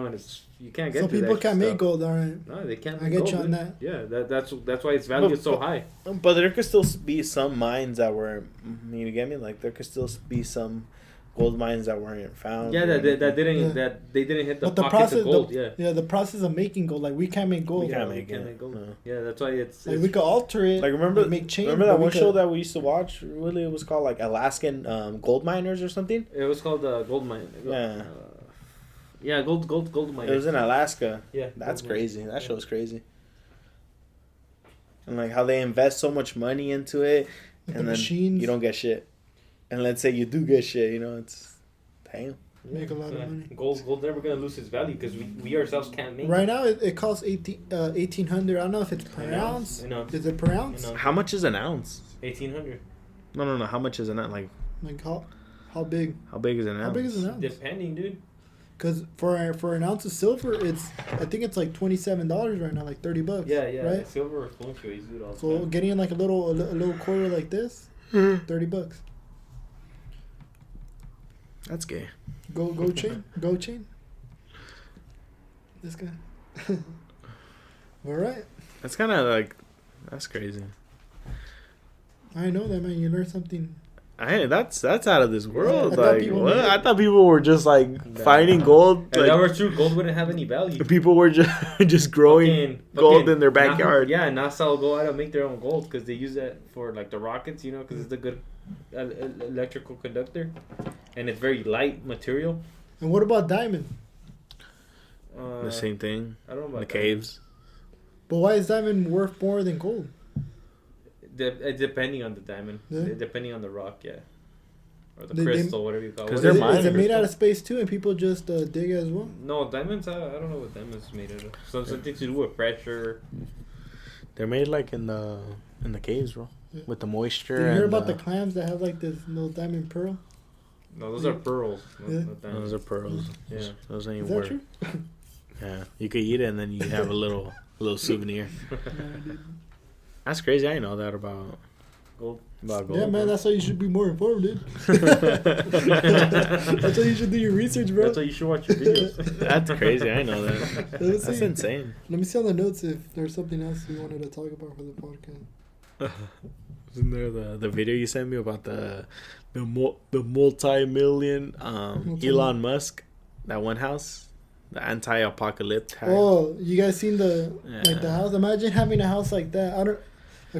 Speaker 2: you can't get.
Speaker 1: So
Speaker 2: to
Speaker 1: people
Speaker 2: that
Speaker 1: can't
Speaker 2: stuff.
Speaker 1: make gold, all right?
Speaker 2: No, they can't.
Speaker 1: I get you on that.
Speaker 2: Yeah, that's why its value is so high.
Speaker 3: But there could still be some mines that were. You get me? Like there could still be some gold mines that weren't found.
Speaker 2: Yeah, that they didn't hit the pockets of gold.
Speaker 1: The process of making gold, like we can't make gold.
Speaker 3: We can't make gold.
Speaker 2: No. Yeah, that's why it's
Speaker 1: we could alter it.
Speaker 3: Like remember that one show that we used to watch? Really, it was called like Alaskan Gold Miners or something.
Speaker 2: It was called Gold Mine. Yeah. Gold Mine.
Speaker 3: It was in Alaska.
Speaker 2: Yeah,
Speaker 3: that's crazy. That show's crazy. And like how they invest so much money into it, and then
Speaker 1: machines.
Speaker 3: You don't get shit. And let's say you do get shit, it's damn.
Speaker 1: Make a lot of money.
Speaker 2: Gold's never gonna lose its value because we ourselves can't make.
Speaker 1: Right now, it costs 1,800. I don't know if it's per ounce. Is it per ounce?
Speaker 3: How much is an ounce?
Speaker 2: 1,800.
Speaker 3: No. How much is an ounce?
Speaker 1: Like how big?
Speaker 3: How big is an ounce?
Speaker 1: How big is an ounce?
Speaker 2: Depending, dude.
Speaker 1: Because for an ounce of silver, I think it's like $27 right now, like $30.
Speaker 2: Yeah.
Speaker 1: Right?
Speaker 2: Silver fluctuates, dude.
Speaker 1: So getting like a little quarter like this, $30.
Speaker 3: That's gay.
Speaker 1: Go chain. This guy. All right.
Speaker 3: That's kind of like, that's crazy.
Speaker 1: I know that, man. You learn something.
Speaker 3: That's out of this world.
Speaker 1: Yeah,
Speaker 3: I thought people were just like finding gold.
Speaker 2: If that were true, gold wouldn't have any value.
Speaker 3: People were just growing gold in their backyard.
Speaker 2: NASA will go out and make their own gold because they use that for like the rockets, because it's a good electrical conductor, and it's very light material.
Speaker 1: And what about diamond?
Speaker 3: The same thing.
Speaker 2: I don't know about
Speaker 3: the caves.
Speaker 1: But why is diamond worth more than gold?
Speaker 2: Depending on the diamond, depending on the rock, or the crystal, whatever you call it.
Speaker 3: Because they're
Speaker 1: is it made out of space too, and people just dig it as well?
Speaker 2: No, diamonds. I don't know what diamonds made out of. Something to do with pressure.
Speaker 3: They're made like in the caves, bro, with the moisture.
Speaker 1: Did you hear about the clams that have like this little diamond pearl?
Speaker 2: No, those are pearls.
Speaker 3: Those are pearls.
Speaker 2: Yeah,
Speaker 1: is
Speaker 3: those ain't
Speaker 1: that
Speaker 3: worth.
Speaker 1: True?
Speaker 3: Yeah, you could eat it and then you have a little souvenir. That's crazy. I didn't know that about gold.
Speaker 1: Yeah, man, that's why you should be more informed, dude. That's why you should do your research, bro.
Speaker 2: That's why you should watch your videos.
Speaker 3: That's crazy. I didn't know that. That's insane.
Speaker 1: Let me see on the notes if there's something else we wanted to talk about for the podcast.
Speaker 3: Isn't there the video you sent me about the multi-million Elon Musk, that one house, the anti-apocalypse house?
Speaker 1: Oh, you guys seen the house? Imagine having a house like that.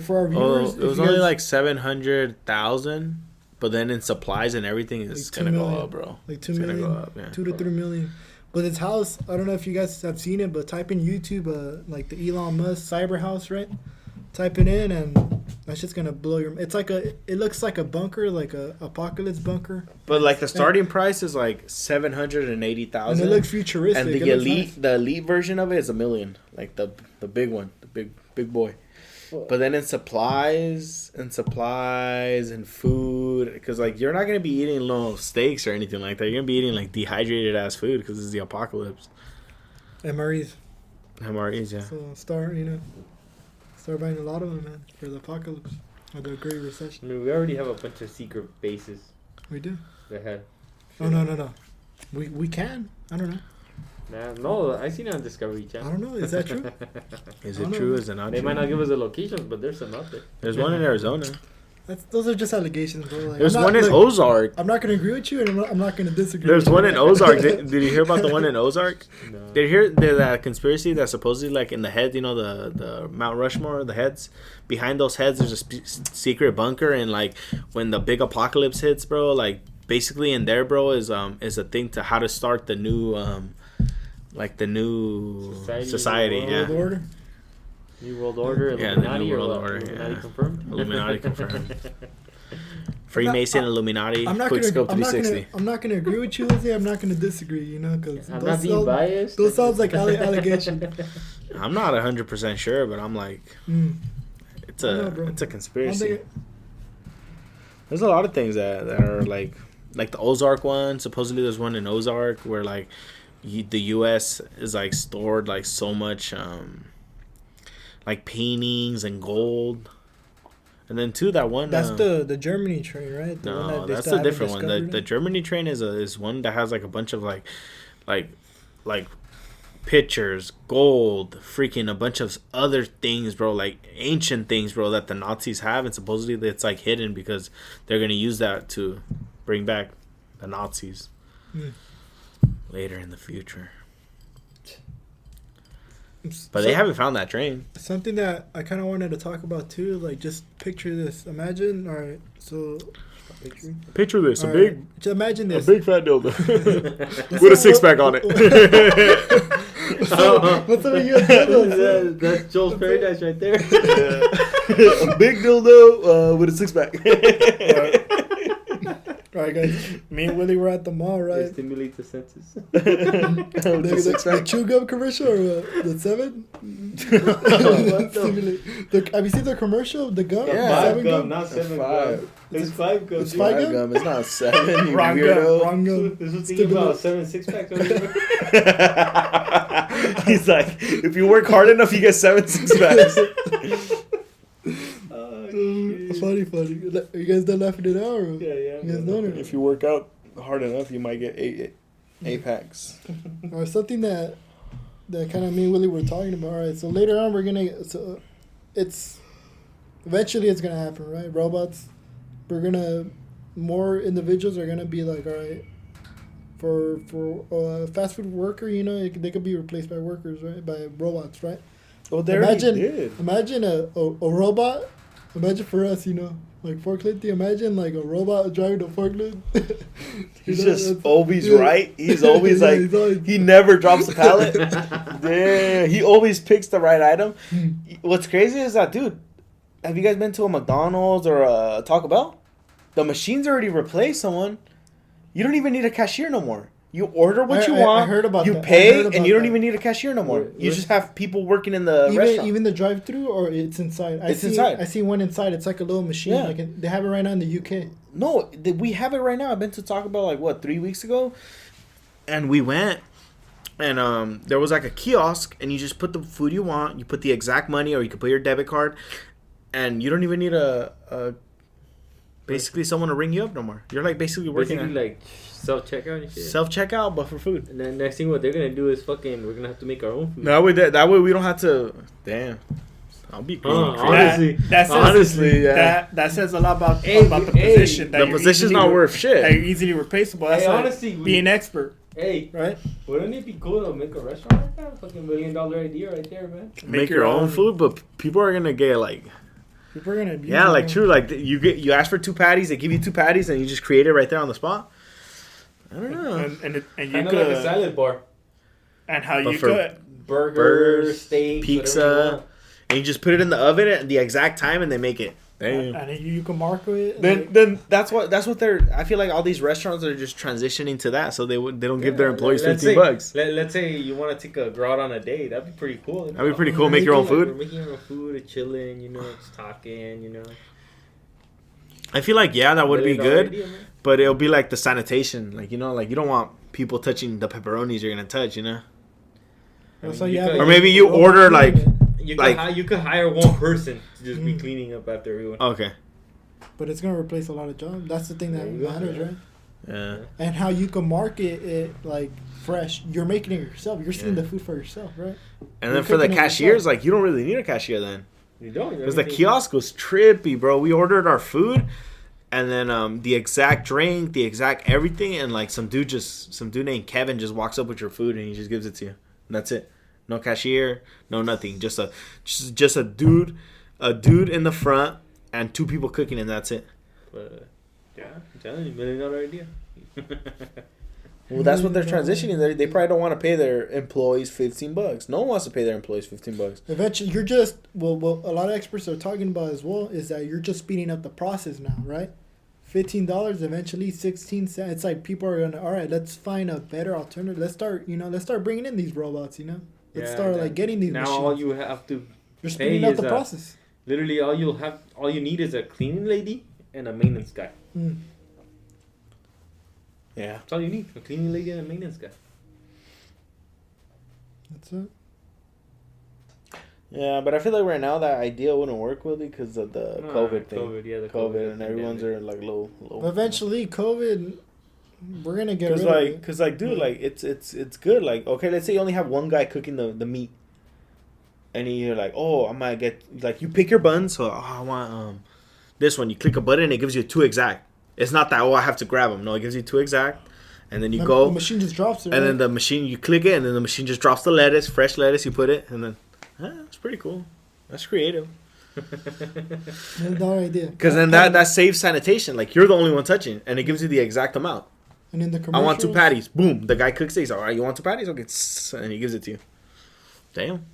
Speaker 1: For our viewers,
Speaker 3: it was only like 700,000, but then in supplies and everything, it's
Speaker 1: like
Speaker 3: gonna go up, bro.
Speaker 1: Like 2 million,
Speaker 3: go up,
Speaker 1: 2 to 3 million. But this house, I don't know if you guys have seen it, but type in YouTube, like the Elon Musk cyber house, right? Type it in, and That's just gonna blow your. It's like it looks like a bunker, like a apocalypse bunker.
Speaker 3: But like the starting price is like 780,000.
Speaker 1: And it looks futuristic.
Speaker 3: And the elite version of it is $1 million, like the big one, the big boy. But then in supplies and food, because like you're not gonna be eating little steaks or anything like that. You're gonna be eating like dehydrated ass food because it's the apocalypse.
Speaker 1: MREs,
Speaker 3: yeah.
Speaker 1: So start buying a lot of them, man, for the apocalypse or the Great Recession.
Speaker 2: I mean, we already have a bunch of secret bases.
Speaker 1: We do.
Speaker 2: That had.
Speaker 1: Oh no. We can. I don't know.
Speaker 2: No, I seen it on Discovery Channel.
Speaker 1: I don't know. Is that true?
Speaker 3: Is it true? Is it not
Speaker 2: They
Speaker 3: true?
Speaker 2: might not give us a location, but there's some out there.
Speaker 3: There's one in Arizona.
Speaker 1: Those are just allegations, bro. Like,
Speaker 3: There's one in Ozark.
Speaker 1: I'm not gonna agree with you, and I'm not gonna disagree.
Speaker 3: There's one in Ozark. Did you hear about the one in Ozark?
Speaker 2: No.
Speaker 3: Did you hear that conspiracy that supposedly like in the head, you know, the Mount Rushmore, the heads, behind those heads there's a secret bunker, and like when the big apocalypse hits, bro, like basically in there, bro, is a thing to how to start the new like the new society.
Speaker 1: World Order.
Speaker 2: New World Order.
Speaker 3: Yeah,
Speaker 2: Illuminati,
Speaker 3: the New World
Speaker 2: or
Speaker 3: Order.
Speaker 2: Illuminati
Speaker 3: Yeah.
Speaker 2: confirmed.
Speaker 3: Illuminati confirmed. Freemason, Illuminati,
Speaker 1: I'm not
Speaker 3: Quickscope
Speaker 1: gonna
Speaker 3: 360.
Speaker 1: I'm not gonna agree with you, Jose. I'm not gonna disagree. You know, because
Speaker 2: I'm not being biased.
Speaker 1: Those sounds like allegations.
Speaker 3: I'm not 100% sure, but I'm like, it's a conspiracy. There's a lot of things that are like the Ozark one. Supposedly there's one in Ozark where like the U.S. is like stored like so much like paintings and gold. And then too, that one.
Speaker 1: That's the Germany train, right?
Speaker 3: No, that's a different one. The Germany train is one that has like a bunch of like pictures, gold, freaking a bunch of other things, bro. Like ancient things, bro, that the Nazis have, and supposedly it's like hidden because they're gonna use that to bring back the Nazis later in the future. But they haven't found that train.
Speaker 1: Something that I kind of wanted to talk about too, like just picture this. Imagine, all right, so
Speaker 3: picture this,
Speaker 1: all right, just imagine this,
Speaker 3: a big fat dildo with a six pack on it.
Speaker 1: What's up with you?
Speaker 2: That's Joel's Paradise right there.
Speaker 3: A big dildo with a six pack.
Speaker 1: All right, guys. Me and Willie were at the mall, right?
Speaker 2: It stimulates the senses.
Speaker 1: the chew gum commercial or the 7? Have you seen the commercial? The gum?
Speaker 3: Yeah.
Speaker 1: 7
Speaker 2: gum, not 7 gum. It's 5 gum.
Speaker 1: It's 5 gum?
Speaker 3: It's not 7. You
Speaker 1: Wrong
Speaker 3: weirdo.
Speaker 1: gum. Wrong gum.
Speaker 2: This was thinking about 7 6-packs over here.
Speaker 3: He's like, if you work hard enough, you get 7 6-packs.
Speaker 1: Funny. Are you guys done laughing it out? Or?
Speaker 2: Yeah.
Speaker 1: You guys done it?
Speaker 3: If you work out hard enough, you might get 8 packs.
Speaker 1: Or something that kind of me and Willie were talking about. All right, so later on eventually it's gonna happen, right? Robots, more individuals are gonna be like, all right, for a fast food worker, you know, they could be replaced by workers, right? By robots, right?
Speaker 3: Well, they already did.
Speaker 1: Imagine a robot. Imagine for us, you know, like forklift. Imagine like a robot driving a forklift.
Speaker 3: He's just always right. He's always like, he never drops the pallet. Yeah, he always picks the right item. What's crazy is that, dude, have you guys been to a McDonald's or a Taco Bell? The machines already replaced someone. You don't even need a cashier no more. You order what you want.
Speaker 1: I heard about
Speaker 3: you
Speaker 1: that.
Speaker 3: pay, and you don't even need a cashier no more. You just have people working in the restaurant.
Speaker 1: Even the drive-through, or it's inside.
Speaker 3: Inside.
Speaker 1: I see one inside. It's like a little machine.
Speaker 3: Yeah.
Speaker 1: Like they have it right now in the UK.
Speaker 3: No, we have it right now. I've been to Taco Bell like 3 weeks ago, and we went, and there was like a kiosk, and you just put the food you want. You put the exact money, or you can put your debit card, and you don't even need basically someone to ring you up no more. You're like basically working
Speaker 2: like self-checkout and shit.
Speaker 3: Self-checkout, but for food.
Speaker 2: And then next thing what they're going to do is we're going to have to make our own food.
Speaker 3: That way we don't have to... Damn. I'll be
Speaker 2: honestly,
Speaker 5: that says a lot about the position.
Speaker 3: The position's not worth shit.
Speaker 5: That you're easily replaceable. That's
Speaker 2: honestly,
Speaker 5: be an expert.
Speaker 2: Hey,
Speaker 5: right?
Speaker 2: Wouldn't it be cool to make a restaurant like that? Fucking $1 million idea right there, man.
Speaker 3: Make your own food, but people are going to get like...
Speaker 1: People are going to...
Speaker 3: Yeah, like true. Like you ask for 2 patties, they give you 2 patties, and you just create it right there on the spot. I don't know.
Speaker 5: And you
Speaker 2: kind of like a salad bar.
Speaker 5: And how you could
Speaker 2: burgers, steak,
Speaker 3: pizza, and you just put it in the oven at the exact time, and they make it Damn.
Speaker 1: And you can market it.
Speaker 3: Then that's what they're. I feel like all these restaurants are just transitioning to that, so they don't give their employees $15.
Speaker 2: Let's say you want to take a girl out on a date. That'd be pretty cool.
Speaker 3: That'd be pretty cool. Make your own food.
Speaker 2: We're making our own food, chilling, just talking,
Speaker 3: I feel like that would be good, idea, but it'll be like the sanitation, like you don't want people touching the pepperonis you're gonna touch, or maybe you order like.
Speaker 2: You could hire one person to just be cleaning up after everyone.
Speaker 3: Okay.
Speaker 1: But it's gonna replace a lot of jobs. That's the thing that matters, right?
Speaker 3: Yeah.
Speaker 1: And how you can market it like fresh. You're making it yourself. You're seeing the food for yourself, right?
Speaker 3: And then for the cashiers, like you don't really need a cashier then.
Speaker 2: You don't.
Speaker 3: Because the kiosk was trippy, bro. We ordered our food, and then the exact drink, the exact everything, and like some dude named Kevin just walks up with your food and he just gives it to you. And that's it. No cashier, no nothing. Just a dude in the front and two people cooking, and that's it.
Speaker 2: But I'm telling you, $1 million idea.
Speaker 3: Well, that's what they're transitioning. They probably don't want to pay their employees $15. No one wants to pay their employees $15.
Speaker 1: Eventually, you're just what a lot of experts are talking about as well is that you're just speeding up the process now, right? $15, eventually 16 cents. It's like people are gonna, all right, let's find a better alternative. Let's start bringing in these robots, Let's start like getting these
Speaker 2: now
Speaker 1: machines.
Speaker 2: All you have to
Speaker 1: you're speeding up the process.
Speaker 2: Literally, all you need is a cleaning lady and a maintenance guy.
Speaker 3: Yeah,
Speaker 2: that's all you need: a cleaning lady and a maintenance guy.
Speaker 1: That's it.
Speaker 3: Yeah, but I feel like right now that idea wouldn't work really because of the COVID thing.
Speaker 2: COVID,
Speaker 3: and everyone's are like low.
Speaker 1: But eventually, COVID. We're gonna get rid of it.
Speaker 3: Cause dude, it's good. Like, okay, let's say you only have one guy cooking the meat, and you're like, oh, I might get like you pick your buns. So I want this one. You click a button, and it gives you 2 exact. It's not that I have to grab them. No, it gives you 2 exact, and then you go.
Speaker 1: The machine just drops it.
Speaker 3: And then the machine, you click it, and then the machine just drops the lettuce, fresh lettuce. You put it, and then it's pretty cool. That's creative.
Speaker 1: No idea.
Speaker 3: Because then that saves sanitation. Like you're the only one touching, and it gives you the exact amount.
Speaker 1: And in the
Speaker 3: I want 2 patties. Boom. The guy cooks it. He's like, all right, you want 2 patties? Okay. And he gives it to you. Damn.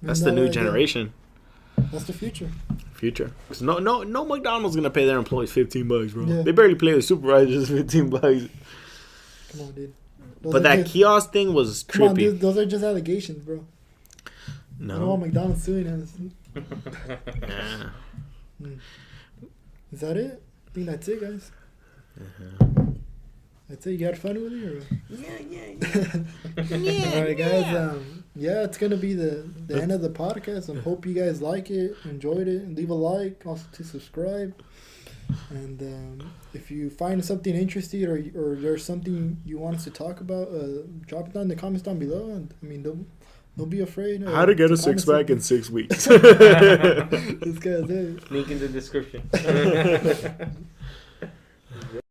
Speaker 3: That's the new generation.
Speaker 1: That's the future.
Speaker 3: Because no McDonald's going to pay their employees $15, bro.
Speaker 1: Yeah.
Speaker 3: They barely pay the supervisors $15.
Speaker 1: Come on, dude.
Speaker 3: But that kiosk thing was trippy.
Speaker 1: Come on, dude. Those are just allegations, bro.
Speaker 3: No.
Speaker 1: I don't want McDonald's suing us.
Speaker 3: Nah.
Speaker 1: Is that it? I think that's it, guys. That's it. You had fun with it? Or? Yeah. All right, guys. It's going to be the end of the podcast. I hope you guys like it, enjoyed it. Leave a like, also to subscribe. And if you find something interesting or there's something you want us to talk about, drop it down in the comments down below. And I mean, don't be afraid.
Speaker 3: How to get a 6-pack in 6 weeks.
Speaker 1: This guy's it.
Speaker 2: Link in the description.